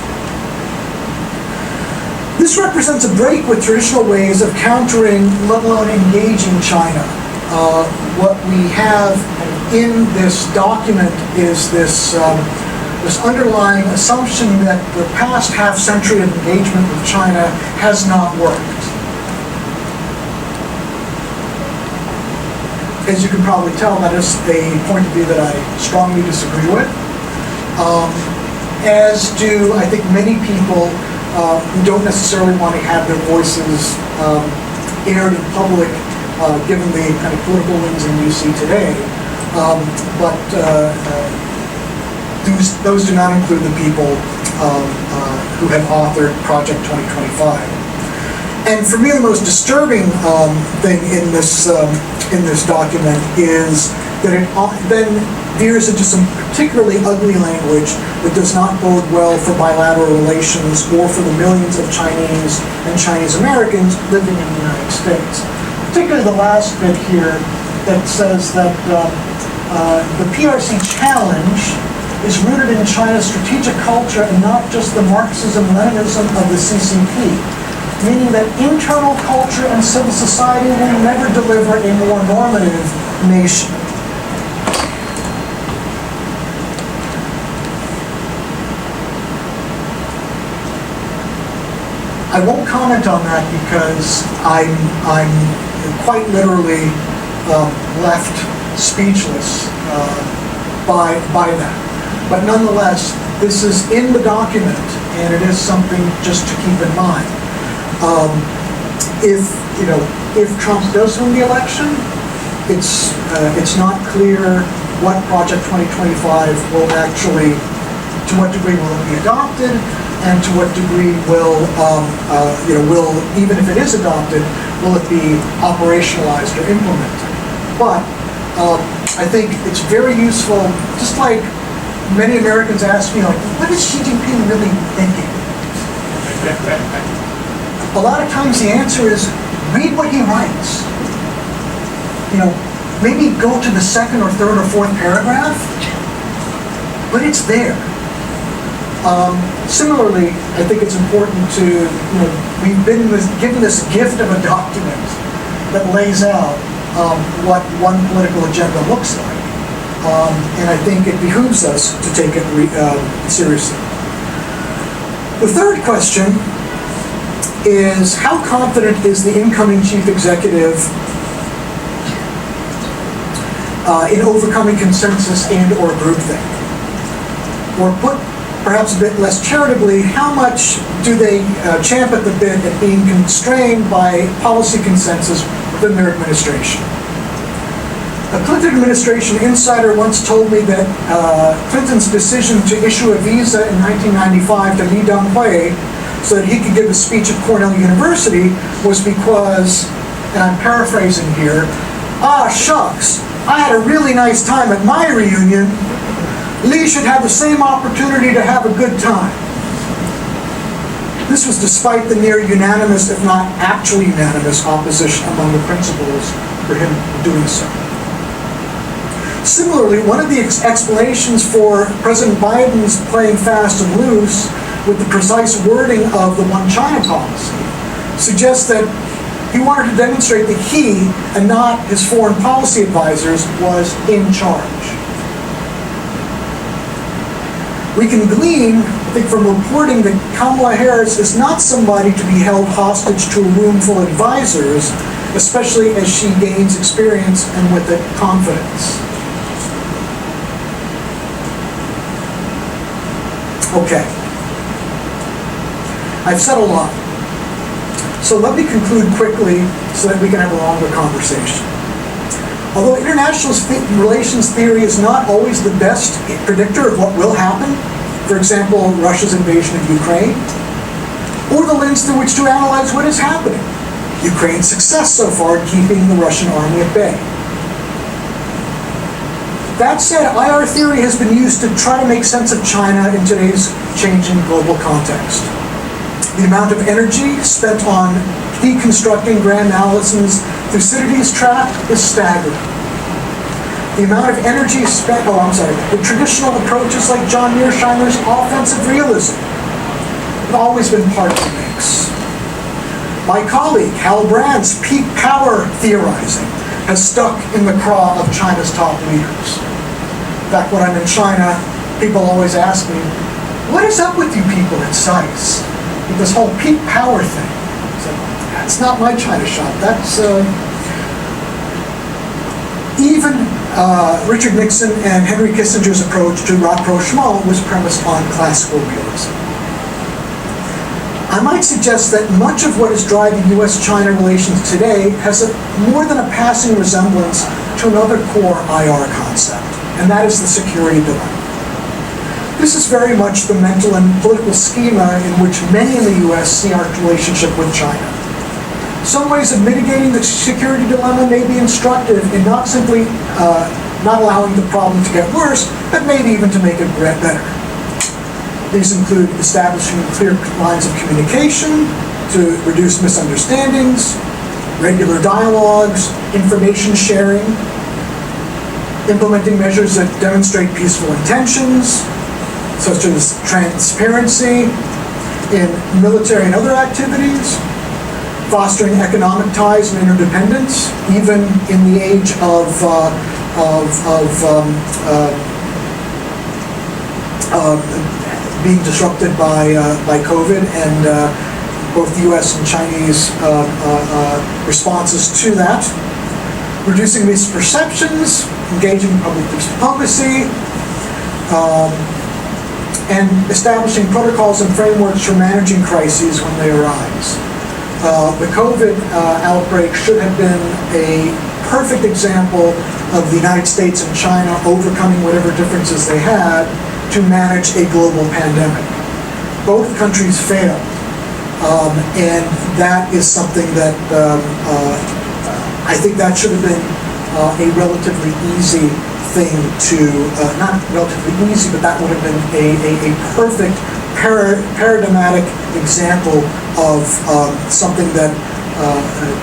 Speaker 2: This represents a break with traditional ways of countering, let alone engaging China. What we have in this document is this underlying assumption that the past half-century of engagement with China has not worked. As you can probably tell, that is a point of view that I strongly disagree with. As do, I think, many people who don't necessarily want to have their voices aired in public, given the kind of political winds we see today. But those do not include the people who have authored Project 2025. And for me, the most disturbing thing in this document is that it then veers into some particularly ugly language that does not bode well for bilateral relations or for the millions of Chinese and Chinese Americans living in the United States. Particularly the last bit here that says that the PRC challenge is rooted in China's strategic culture and not just the Marxism-Leninism of the CCP, meaning that internal culture and civil society will never deliver a more normative nation. I won't comment on that because I'm quite literally left speechless by that. But nonetheless, this is in the document, and it is something just to keep in mind. If Trump does win the election, it's not clear what Project 2025 will actually, to what degree will it be adopted, and to what degree will even if it is adopted, will it be operationalized or implemented? But I think it's very useful, just like many Americans ask me, like, what is Xi Jinping really thinking? A lot of times the answer is, read what he writes. Maybe go to the second or third or fourth paragraph, but it's there. Similarly, I think it's important to, we've been given this gift of a document that lays out what one political agenda looks like. And I think it behooves us to take it seriously. The third question is, how confident is the incoming chief executive in overcoming consensus and or groupthink? Or put perhaps a bit less charitably, how much do they champ at the bit at being constrained by policy consensus within their administration? A Clinton administration insider once told me that Clinton's decision to issue a visa in 1995 to Lee Teng-hui so that he could give a speech at Cornell University was because, and I'm paraphrasing here, shucks, I had a really nice time at my reunion. Lee should have the same opportunity to have a good time. This was despite the near unanimous, if not actually unanimous, opposition among the principals for him doing so. Similarly, one of the explanations for President Biden's playing fast and loose with the precise wording of the One China policy suggests that he wanted to demonstrate that he, and not his foreign policy advisors, was in charge. We can glean, I think, from reporting that Kamala Harris is not somebody to be held hostage to a room full of advisors, especially as she gains experience and with it confidence. Okay. I've said a lot. So let me conclude quickly so that we can have a longer conversation. Although international relations theory is not always the best predictor of what will happen, for example, Russia's invasion of Ukraine, or the lens through which to analyze what is happening, Ukraine's success so far in keeping the Russian army at bay. That said, IR theory has been used to try to make sense of China in today's changing global context. The amount of energy spent on deconstructing Graham Allison's Thucydides trap is staggering. The amount of energy spent, the traditional approaches like John Mearsheimer's offensive realism have always been part of the mix. My colleague, Hal Brand's peak power theorizing has stuck in the craw of China's top leaders. In fact, when I'm in China, people always ask me, what is up with you people at SAIS? With this whole peak power thing. So, that's not my China shop. That's even Richard Nixon and Henry Kissinger's approach to rapprochement was premised on classical realism. I might suggest that much of what is driving U.S.-China relations today has more than a passing resemblance to another core IR concept, and that is the security dilemma. This is very much the mental and political schema in which many in the U.S. see our relationship with China. Some ways of mitigating the security dilemma may be instructive in not simply not allowing the problem to get worse, but maybe even to make it better. These include establishing clear lines of communication to reduce misunderstandings, regular dialogues, information sharing. implementing measures that demonstrate peaceful intentions, such as transparency in military and other activities, fostering economic ties and interdependence, even in the age of being disrupted by COVID, and both the U.S. and Chinese responses to that. Reducing misperceptions, engaging in public diplomacy, and establishing protocols and frameworks for managing crises when they arise. The COVID outbreak should have been a perfect example of the United States and China overcoming whatever differences they had to manage a global pandemic. Both countries failed, and that is something that I think that should have been a relatively easy thing to, not relatively easy, but that would have been a perfect paradigmatic example of something that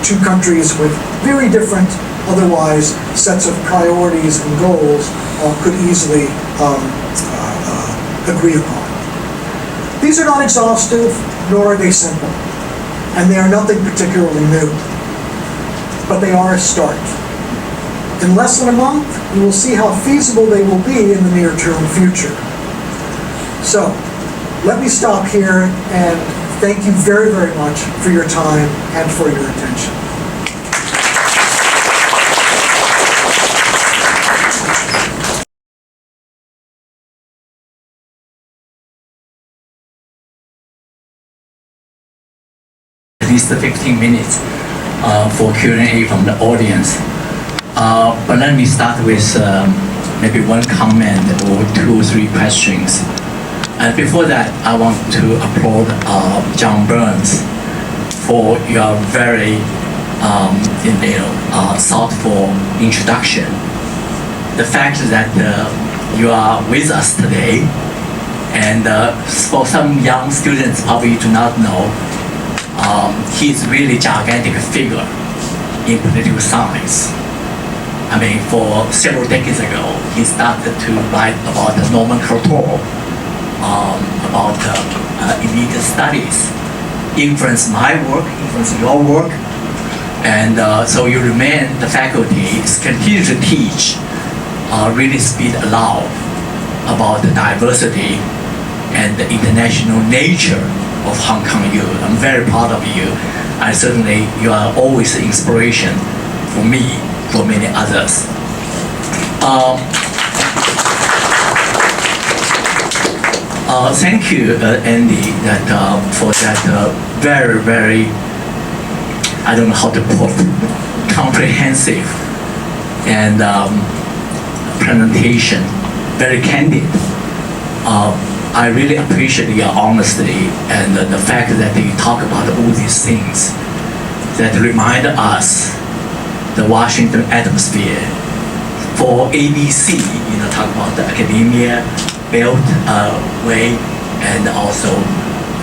Speaker 2: two countries with very different, otherwise, sets of priorities and goals could easily agree upon. These are not exhaustive, nor are they simple, and they are nothing particularly new, but they are a start. In less than a month, we will see how feasible they will be in the near-term future. So, let me stop here and thank you very, very much for your time and for your attention.
Speaker 3: At least 15 minutes for Q&A from the audience. But let me start with maybe one comment or 2 or 3 questions. And before that, I want to applaud John Burns for your very thoughtful introduction. The fact that you are with us today, and for some young students probably do not know, he's really gigantic figure in political science. I mean, for several decades ago, he started to write about the nomenclature, about elite studies, influence my work, influence your work, and so you remain the faculty, continue to teach, really speak aloud about the diversity and the international nature of Hong Kong youth. I'm very proud of you. And certainly you are always an inspiration for me, for many others. Thank you, Andy, for that very, very, I don't know how to put, comprehensive and presentation, very candid. I really appreciate your honesty and the fact that you talk about all these things that remind us the Washington atmosphere. For ABC, talk about the academia, built way, and also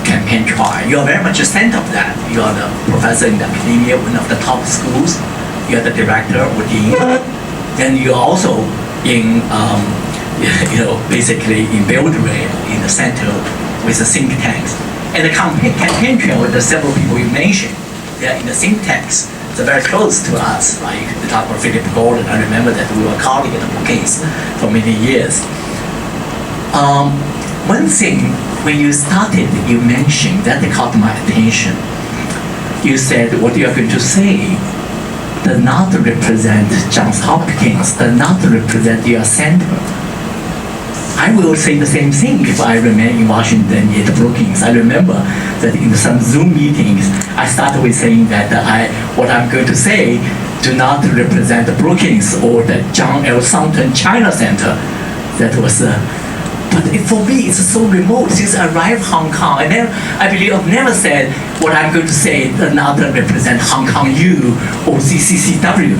Speaker 3: campaign trial. You are very much a center of that. You are the professor in the academia, one of the top schools. You are the director or dean. Then you are also in basically in Belgrade, in the center with the think tanks. And the campaign trail with the several people you mentioned, they are in the think tanks. They're very close to us, right? You talk about Philip Gordon. I remember that we were colleagues at Hopkins for many years. One thing, when you started, you mentioned, that caught my attention. You said what you are going to say does not represent Johns Hopkins, does not represent your center. I will say the same thing if I remain in Washington at Brookings. I remember that in some Zoom meetings, I started with saying that what I'm going to say do not represent Brookings or the John L. Thornton China Center. That was, but for me, it's so remote since I arrived Hong Kong. And then I believe I've never said what I'm going to say does not represent Hong Kong U or CCCW.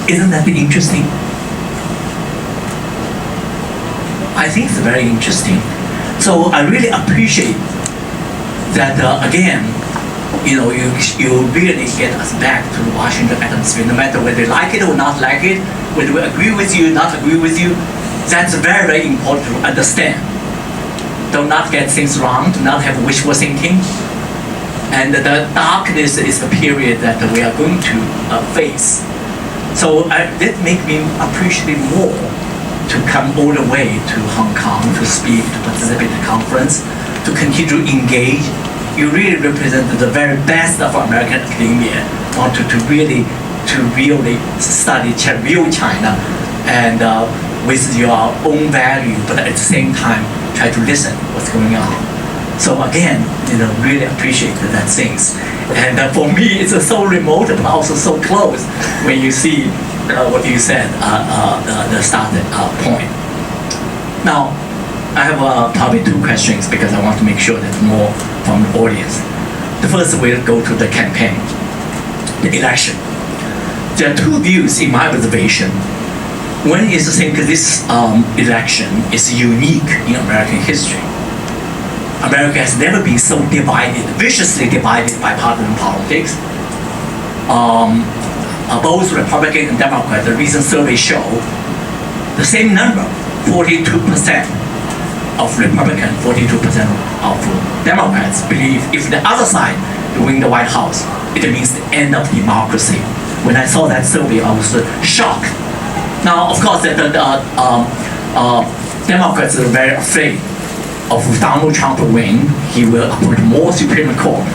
Speaker 3: Isn't that interesting? I think it's very interesting. So I really appreciate that, again, you really get us back to the Washington atmosphere, no matter whether they like it or not like it, whether we agree with you, not agree with you. That's very, very important to understand. Do not get things wrong, do not have wishful thinking. And the darkness is the period that we are going to face. So that make me appreciate more to come all the way to Hong Kong to speak, to participate in the conference, to continue to engage. You really represent the very best of American academia, wanted to really study real China and with your own value, but at the same time try to listen what's going on. So again, really appreciate that things. And for me, it's so remote but also so close when you see what you said, the start point. Now, I have probably two questions because I want to make sure that more from the audience. The first will go to the campaign, the election. There are two views in my observation. One is to think this election is unique in American history. America has never been so divided, viciously divided by partisan politics. Both Republican and Democrat, the recent survey show the same number, 42% of Republican, 42% of Democrats believe if the other side win the White House, it means the end of democracy. When I saw that survey, I was shocked. Now, of course, the Democrats are very afraid of Donald Trump to win. He will appoint more Supreme Court,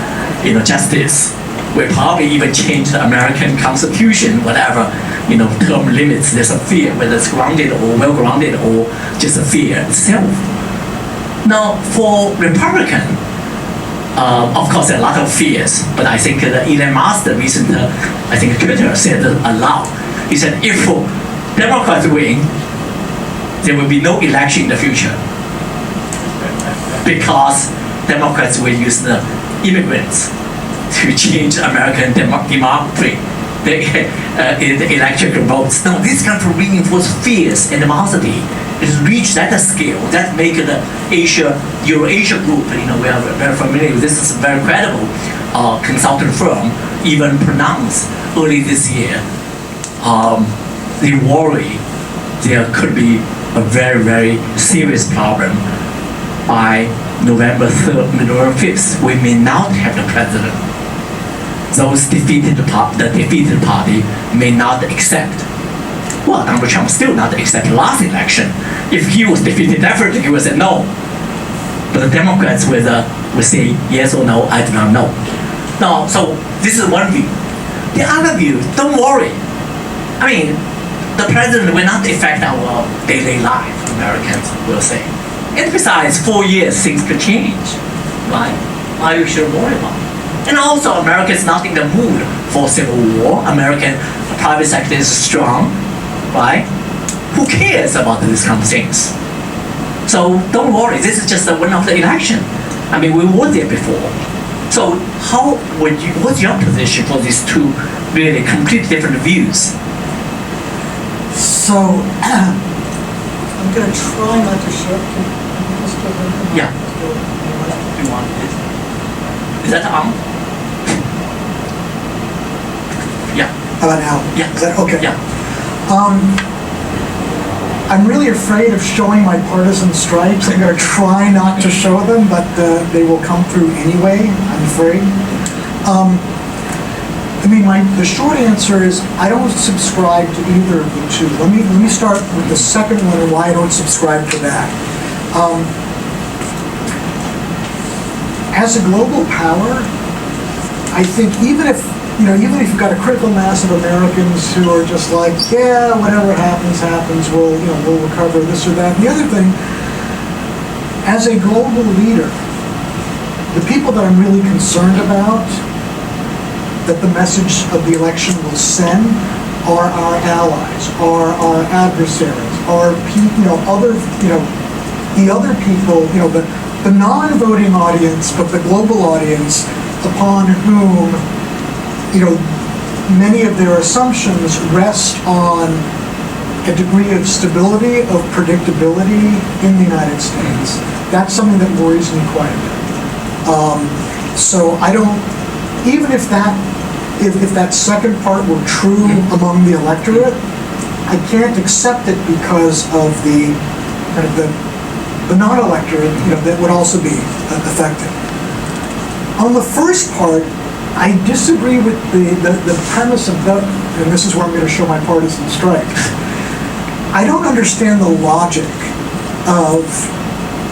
Speaker 3: justice. Will probably even change the American Constitution, whatever, term limits. There's a fear, whether it's grounded or well-grounded or just a fear itself. Now, for Republican, of course, there are a lot of fears, but I think Elon Musk, the recent, I think Twitter said aloud. He said, if Democrats win, there will be no election in the future because Democrats will use the immigrants to change American democracy, the electrical votes. Now, this kind of reinforce fears and animosity. It's reached that scale that make the Euro-Asia group, we are very familiar with this, is a very credible consultant firm, even pronounced early this year. They worry there could be a very, very serious problem by November 3rd, November 5th. We may not have the president. Those the defeated party may not accept. Well, Donald Trump still not accept the last election. If he was defeated, definitely he would say no. But the Democrats will say yes or no, I do not know. Now, so this is one view. The other view, don't worry. I mean, the president will not affect our daily life, Americans will say. And besides, 4 years, things could change, right? Why you should worry about it? And also, America is not in the mood for civil war. American private sector is strong, right? Who cares about these kind of things? So don't worry, this is just one of the election. I mean, we were there before. So what's your position for these two really completely different views?
Speaker 2: So, I'm going to try not to share.
Speaker 3: Yeah. You want it? Is that on? Yeah.
Speaker 2: How about now?
Speaker 3: Yeah.
Speaker 2: Is that okay?
Speaker 3: Yeah.
Speaker 2: I'm really afraid of showing my partisan stripes. I'm going to try not to show them, but they will come through anyway, I'm afraid. The short answer is I don't subscribe to either of the two. Let me start with the second one and why I don't subscribe to that. As a global power, I think even if you've got a critical mass of Americans who are just like, yeah, whatever happens, we'll recover this or that. And the other thing, as a global leader, the people that I'm really concerned about that the message of the election will send are our allies, are our adversaries, are the other people, the non-voting audience, but the global audience upon whom many of their assumptions rest on a degree of stability, of predictability in the United States. That's something that worries me quite a bit. So I don't even if that second part were true among the electorate, I can't accept it because of the kind of the non-electorate, that would also be affected. On the first part, I disagree with the premise of the, and this is where I'm going to show my partisan stripes. I don't understand the logic of,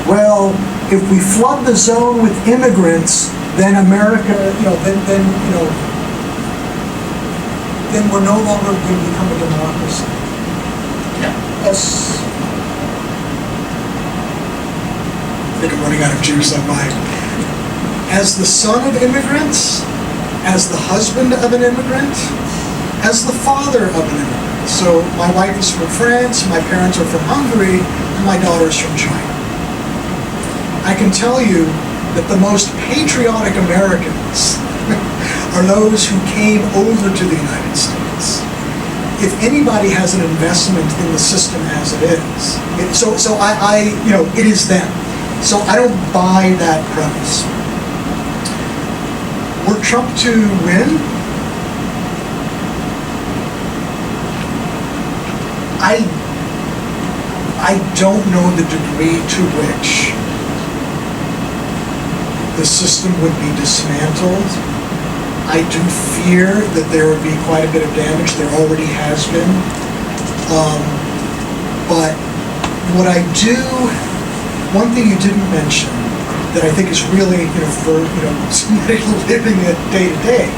Speaker 2: well, if we flood the zone with immigrants, then America, then we're no longer going to become a democracy.
Speaker 3: Yeah.
Speaker 2: Yes. I think I'm running out of juice on mine. As the son of immigrants, as the husband of an immigrant, as the father of an immigrant. So my wife is from France, my parents are from Hungary, and my daughter is from China. I can tell you that the most patriotic Americans are those who came over to the United States. If anybody has an investment in the system as it is, it is them. So I don't buy that premise. Were Trump to win, I don't know the degree to which the system would be dismantled. I do fear that there would be quite a bit of damage. There already has been. But what I do, one thing you didn't mention that I think is really, for somebody living it day to day,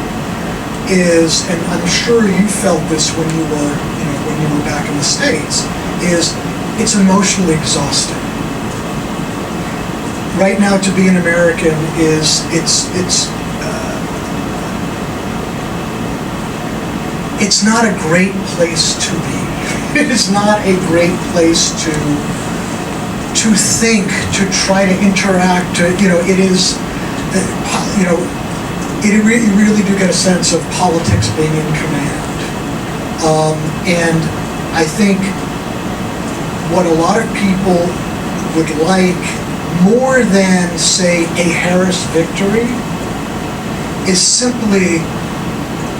Speaker 2: is, and I'm sure you felt this when you were back in the States, is it's emotionally exhausting. Right now, to be an American it's not a great place to be. It is not a great place to think, to try to interact. It is, you really do get a sense of politics being in command. And I think what a lot of people would like, more than, say, a Harris victory, is simply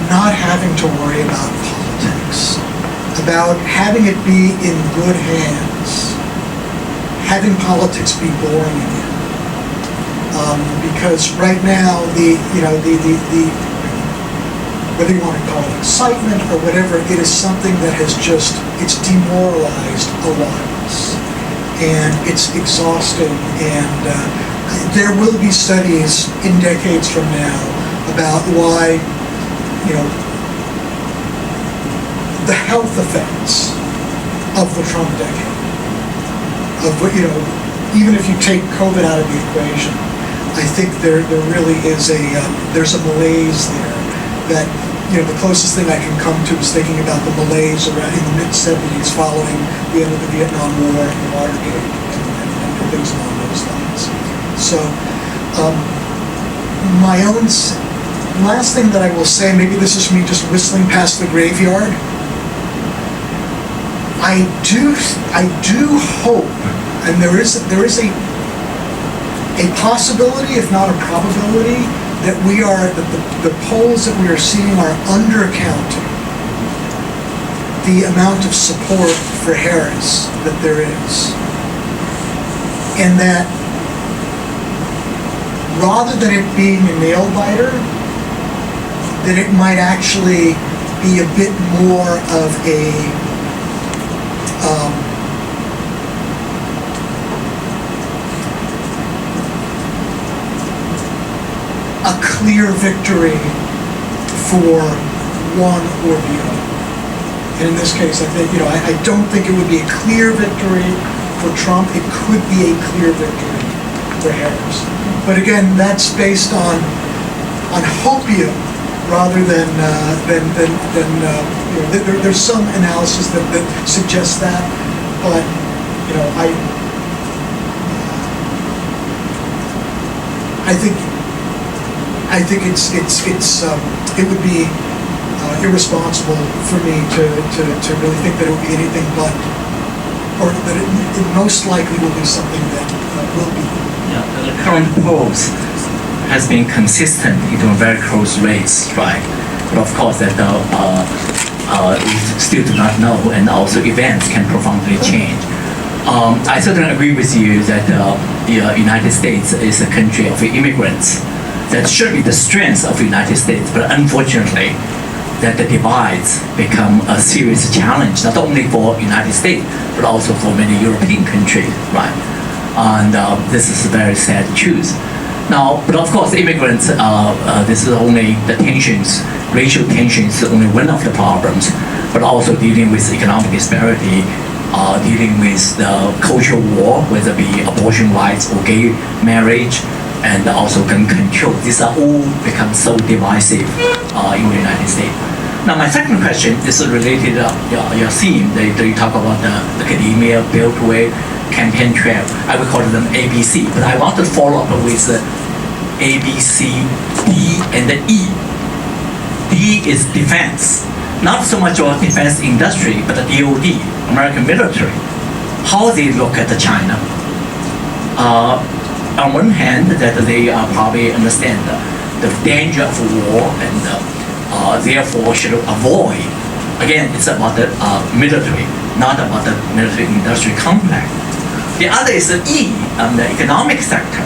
Speaker 2: not having to worry about politics, about having it be in good hands, having politics be boring again. Because right now, whether you want to call it excitement or whatever, it is something that has it's demoralized a lot of us. And it's exhausting, and there will be studies in decades from now about why, the health effects of the Trump decade, of, even if you take COVID out of the equation, I think there really is there's a malaise there that, the closest thing I can come to is thinking about the malaise around in the mid-'70s following the end of the Vietnam War and Watergate and things along those lines. So, my own last thing that I will say, maybe this is me just whistling past the graveyard. I do hope, and there is a possibility, if not a probability, that the polls that we are seeing are undercounting the amount of support for Harris that there is. And that rather than it being a nail biter, that it might actually be a bit more of a clear victory for one or the other. And in this case, I think, I don't think it would be a clear victory for Trump. It could be a clear victory for Harris. But again, that's based on hopium rather than there's some analysis that suggests that, but I think it would be irresponsible for me to really think that it would be anything but, or that it most likely will be something that will be.
Speaker 3: Yeah, the current polls has been consistent into a very close race, right? But of course, that we still do not know, and also events can profoundly change. I certainly agree with you that the United States is a country of immigrants. That should be the strength of the United States, but unfortunately, that the divides become a serious challenge, not only for the United States, but also for many European countries, right? And this is a very sad truth. Now, but of course, immigrants, this is only the tensions, racial tensions is only one of the problems, but also dealing with economic disparity, dealing with the cultural war, whether it be abortion rights or gay marriage, and also gun control. These are all become so divisive in the United States. Now, my second question is related to your theme. You talk about the academia, Beltway, campaign trail. I would call them ABC, but I want to follow up with A, B, C, D, and the E. D is defense. Not so much about defense industry, but the DoD, American military. How they look at China. On one hand, that they probably understand the danger of war and therefore should avoid. Again, it's about the military, not about the military-industry complex. The other is the E, the economic sector.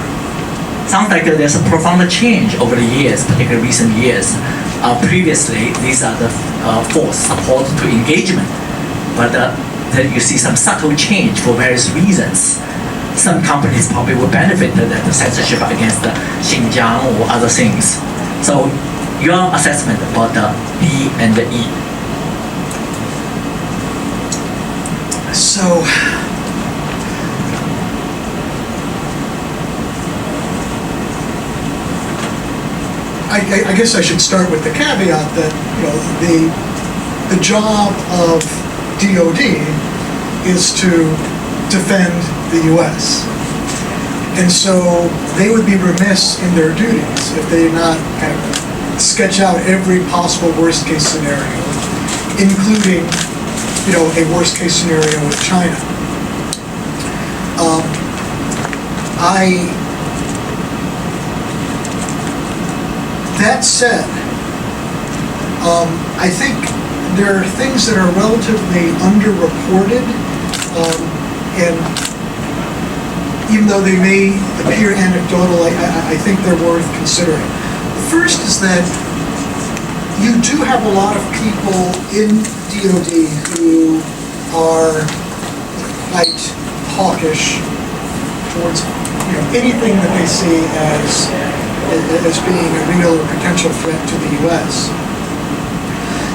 Speaker 3: Sounds like there's a profound change over the years, particularly recent years. Previously, these are the force support to engagement, but then you see some subtle change for various reasons. Some companies probably will benefit that the censorship against the Xinjiang or other things. So your assessment about the D and the E.
Speaker 2: So, I guess I should start with the caveat that, you know, the job of DoD is to defend the U.S. And so they would be remiss in their duties if they did not kind of sketch out every possible worst case scenario, including, you know, a worst case scenario with China. That said, I think there are things that are relatively underreported, and even though they may appear anecdotal, I think they're worth considering. The first is that you do have a lot of people in DoD who are quite hawkish towards, you know, anything that they see as being a real or potential threat to the U.S.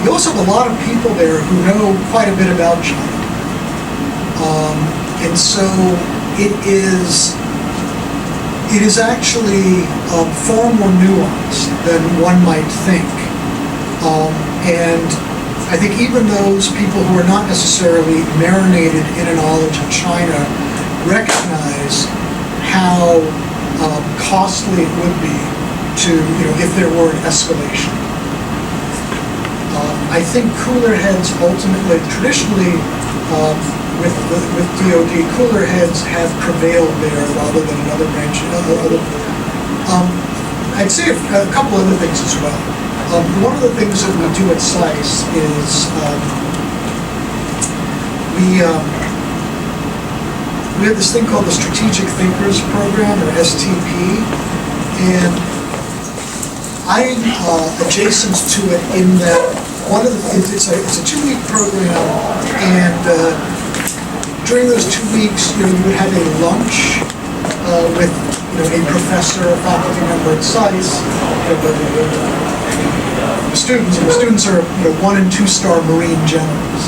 Speaker 2: You also have a lot of people there who know quite a bit about China. And so it is actually far more nuanced than one might think. And I think even those people who are not necessarily marinated in a knowledge of China recognize how costly it would be to, you know, if there were an escalation. I think cooler heads ultimately, traditionally, with DoD, cooler heads have prevailed there rather than another branch. I'd say a couple other things as well. One of the things that we do at SAIS is we have this thing called the Strategic Thinkers Program, or STP, and I'm adjacent to it in that it's a 2-week program, and during those 2 weeks, you know, you would have a lunch with, you know, a professor, a faculty member at SAIS, the students, and the students are, you know, 1- and 2-star Marine generals,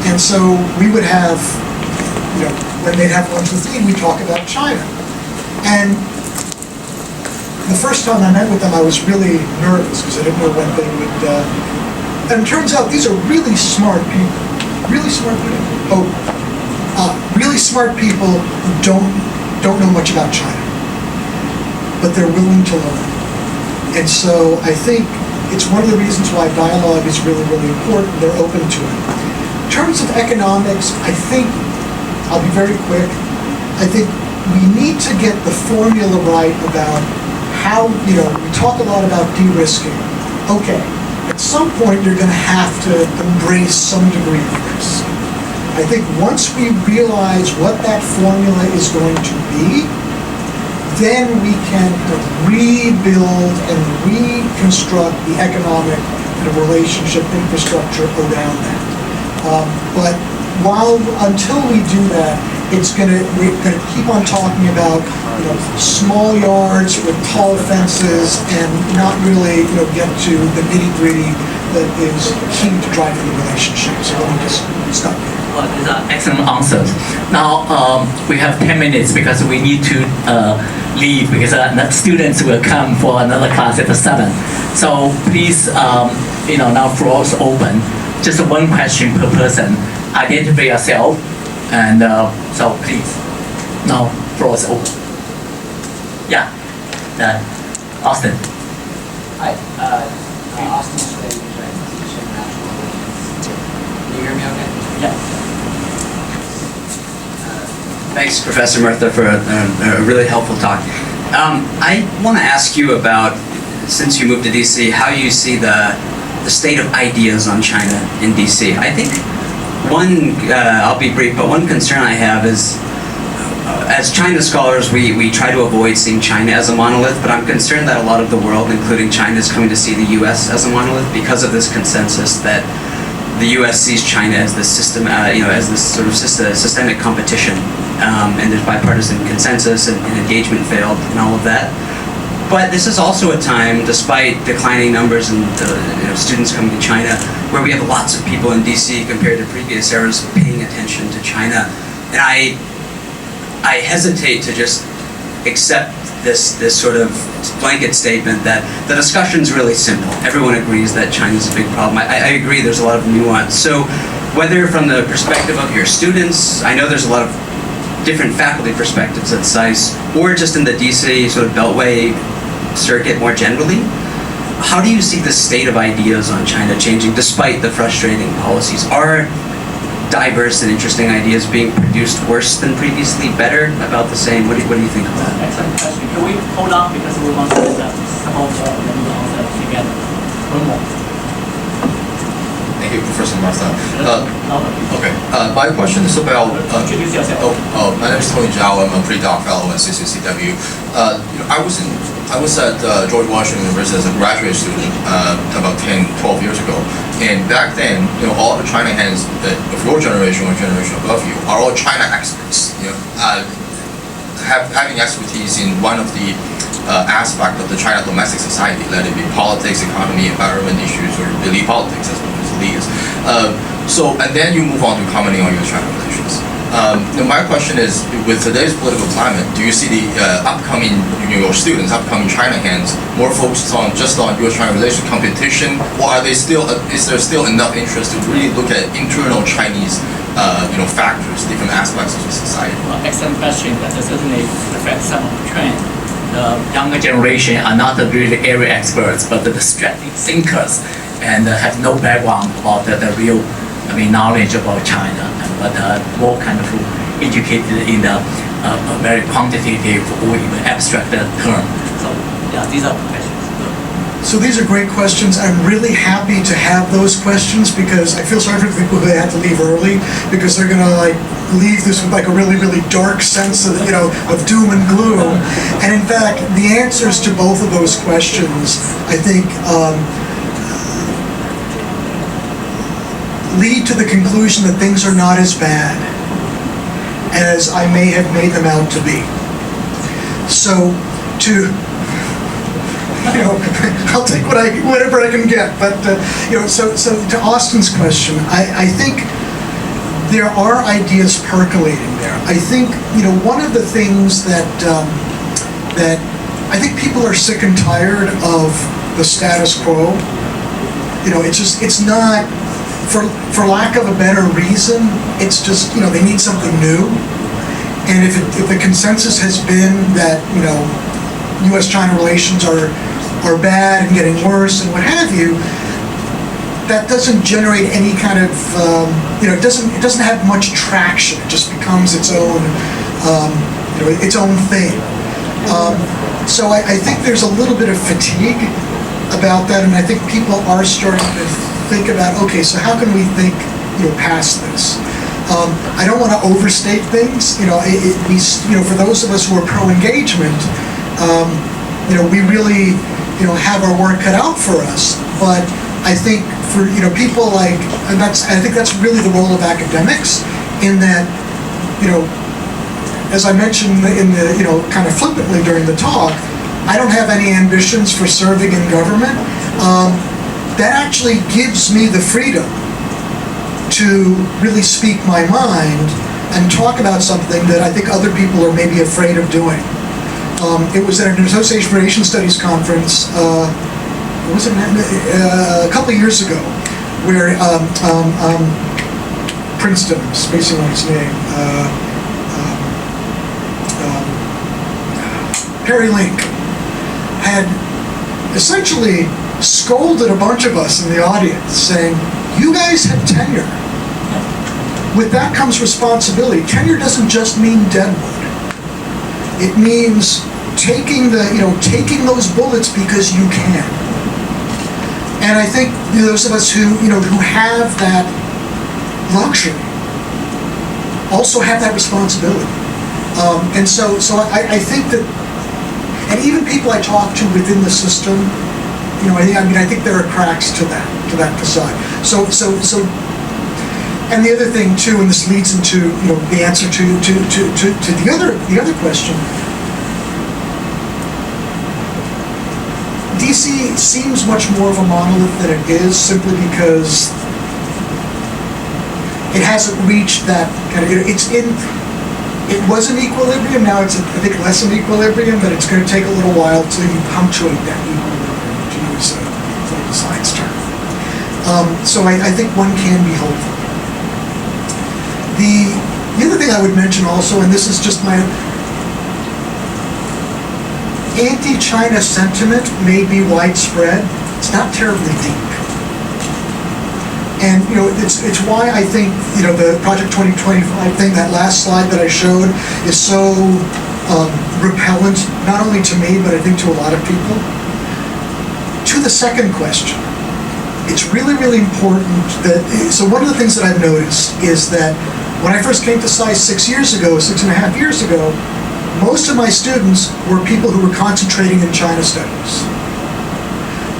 Speaker 2: and so we would have, you know, when they'd have lunch with me, we'd talk about China, and the first time I met with them, I was really nervous because I didn't know when they would. And it turns out these are really smart people. Really smart people. Really smart people who don't know much about China, but they're willing to learn. And so I think it's one of the reasons why dialogue is really, really important. They're open to it. In terms of economics, I think I'll be very quick. I think we need to get the formula right about how, we talk a lot about de-risking. Okay, at some point you're going to have to embrace some degree of risk. I think once we realize what that formula is going to be, then we can rebuild and reconstruct the economic relationship infrastructure around that. But until we do that, we're gonna keep on talking about small yards with tall fences and not really get to the nitty-gritty that is key to driving the relationship. So let me just stop there.
Speaker 3: Well, these are excellent answers. Now we have 10 minutes because we need to leave because the students will come for another class at 7. So please, now floor is open. Just one question per person. Identify yourself, and so please. Now floor is open. Yeah, Austin.
Speaker 4: Hi, Austin Slade, I teach international relations. Can you hear me okay?
Speaker 3: Yeah.
Speaker 4: Thanks, Professor Mertha, for a really helpful talk. I want to ask you about, since you moved to DC, how you see the state of ideas on China in DC. I think I'll be brief, but one concern I have is, as China scholars, we try to avoid seeing China as a monolith, but I'm concerned that a lot of the world, including China, is coming to see the US as a monolith because of this consensus that the US sees China as this system, as this sort of systemic competition, and there's bipartisan consensus and engagement failed and all of that. But this is also a time, despite declining numbers and students coming to China, where we have lots of people in DC compared to previous eras paying attention to China. And I hesitate to just accept this sort of blanket statement that the discussion's really simple. Everyone agrees that China's a big problem. I agree there's a lot of nuance. So whether from the perspective of your students, I know there's a lot of different faculty perspectives at SAIS, or just in the DC sort of Beltway circuit more generally, how do you see the state of ideas on China changing despite the frustrating policies? Are diverse and interesting ideas being produced worse than previously, better, about the same? What do you think of that?
Speaker 3: Excellent question. Can we hold on because we want to get some of the answers together? One more.
Speaker 5: Thank you, Professor Mertha.
Speaker 3: Okay.
Speaker 5: My question is about.
Speaker 3: Introduce yourself.
Speaker 5: My name is Tony Zhao. I'm a pre-doc fellow at CCCW. I was at George Washington University as a graduate student about 10, 12 years ago. And back then, all the China hands of your generation or generation above you are all China experts. Having expertise in one of the aspect of the China domestic society, let it be politics, economy, environment issues, or really politics, as Professor Lee is. And then you move on to commenting on your China relations. My question is, with today's political climate, do you see the your students, upcoming China hands, more focused on just on U.S.-China relations competition, or is there still enough interest to really look at internal Chinese, factors, different aspects of the society?
Speaker 3: Well, excellent question. That certainly reflects some of the trend. The younger generation are not the really area experts, but the strategic thinkers, and have no background about the real, knowledge about China, but more kind of educated in the very quantitative or even abstract term. So yeah, these are questions.
Speaker 2: So these are great questions. I'm really happy to have those questions because I feel sorry for the people who had to leave early because they're gonna leave this with a really, really dark sense of of doom and gloom. And in fact, the answers to both of those questions, I think, lead to the conclusion that things are not as bad as I may have made them out to be. So I'll take whatever I can get. But so to Austin's question, I think there are ideas percolating there. I think one of the things that I think people are sick and tired of the status quo. It's not. For lack of a better reason, it's just, they need something new. And if the consensus has been that, U.S.-China relations are bad and getting worse and what have you, that doesn't generate any kind of, it doesn't have much traction. It just becomes its own thing. So I think there's a little bit of fatigue about that, and I think people are starting to think about, okay, so how can we think, past this? I don't want to overstate things. For those of us who are pro-engagement, we really, have our work cut out for us. But I think for people like, I think that's really the role of academics, in that, as I mentioned in the kind of flippantly during the talk, I don't have any ambitions for serving in government. That actually gives me the freedom to really speak my mind and talk about something that I think other people are maybe afraid of doing. It was at an Association for Asian Studies conference, a couple of years ago, where Princeton, I'm spacing on his name, Perry Link, had essentially scolded a bunch of us in the audience, saying, you guys have tenure. With that comes responsibility. Tenure doesn't just mean deadwood. It means taking those bullets because you can. And I think those of us who have that luxury also have that responsibility. And so I think that, and even people I talk to within the system, I think there are cracks to that facade. So, and the other thing too, and this leads into the answer to the other question. DC seems much more of a monolith than it is, simply because it hasn't reached that kind of. It was in equilibrium. Now it's, I think, less in equilibrium, but it's going to take a little while till you punctuate that equilibrium, to use a political science term. So I think one can be hopeful. The other thing I would mention also, and this is just my anti-China sentiment may be widespread. It's not terribly deep. And it's why I think the Project 2025 thing, that last slide that I showed, is so repellent, not only to me, but I think to a lot of people. To the second question, it's really, really important that, so one of the things that I've noticed is that when I first came to SAIS 6 years ago, 6.5 years ago, most of my students were people who were concentrating in China studies.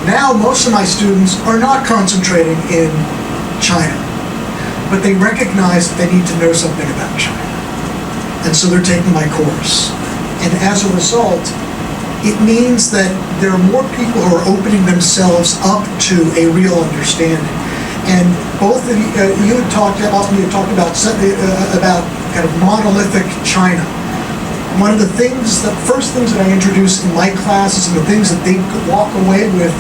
Speaker 2: Now most of my students are not concentrating in China, but they recognize that they need to know something about China. And so they're taking my course. And as a result, it means that there are more people who are opening themselves up to a real understanding. And both of you had talked about kind of monolithic China. One of the first things that I introduce in my classes, and the things that they could walk away with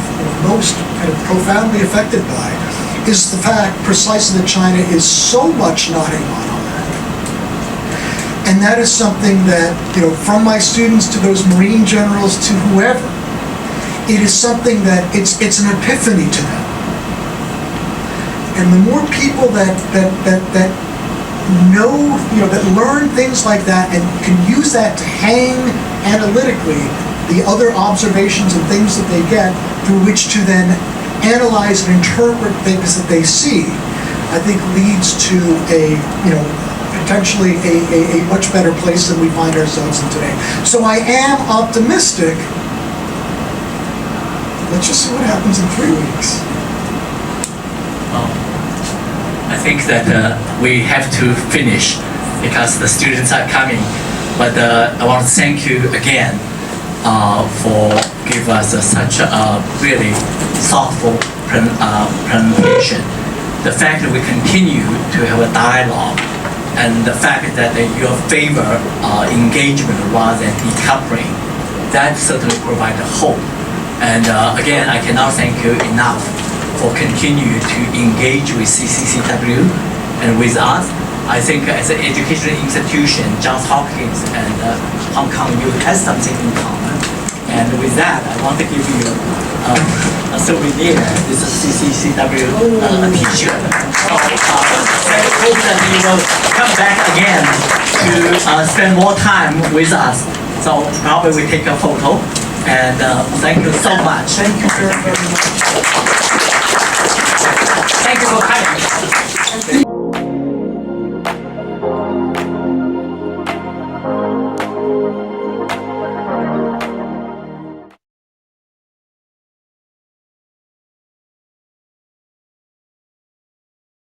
Speaker 2: most kind of profoundly affected by, is the fact precisely that China is so much not a monolith. And that is something that, from my students to those Marine generals to whoever, it is something that it's an epiphany to them. And the more people that know, that learn things like that and can use that to hang analytically the other observations and things that they get through which to then analyze and interpret things that they see, I think leads to potentially a much better place than we find ourselves in today. So I am optimistic. Let's just see what happens in 3 weeks.
Speaker 3: I think that we have to finish because the students are coming. But I want to thank you again for giving us such a really thoughtful presentation. The fact that we continue to have a dialogue, and the fact that you favor engagement rather than decoupling, that certainly provides hope. And again, I cannot thank you enough for continuing to engage with CCCW and with us. I think as an educational institution, Johns Hopkins and Hong Kong, you have something in common. And with that, I want to give you a souvenir. This is CCCW t-shirt. So I hope that you will come back again to spend more time with us So probably we take a photo. And thank you so much.
Speaker 2: Thank you very, very much.
Speaker 3: Thank you for coming.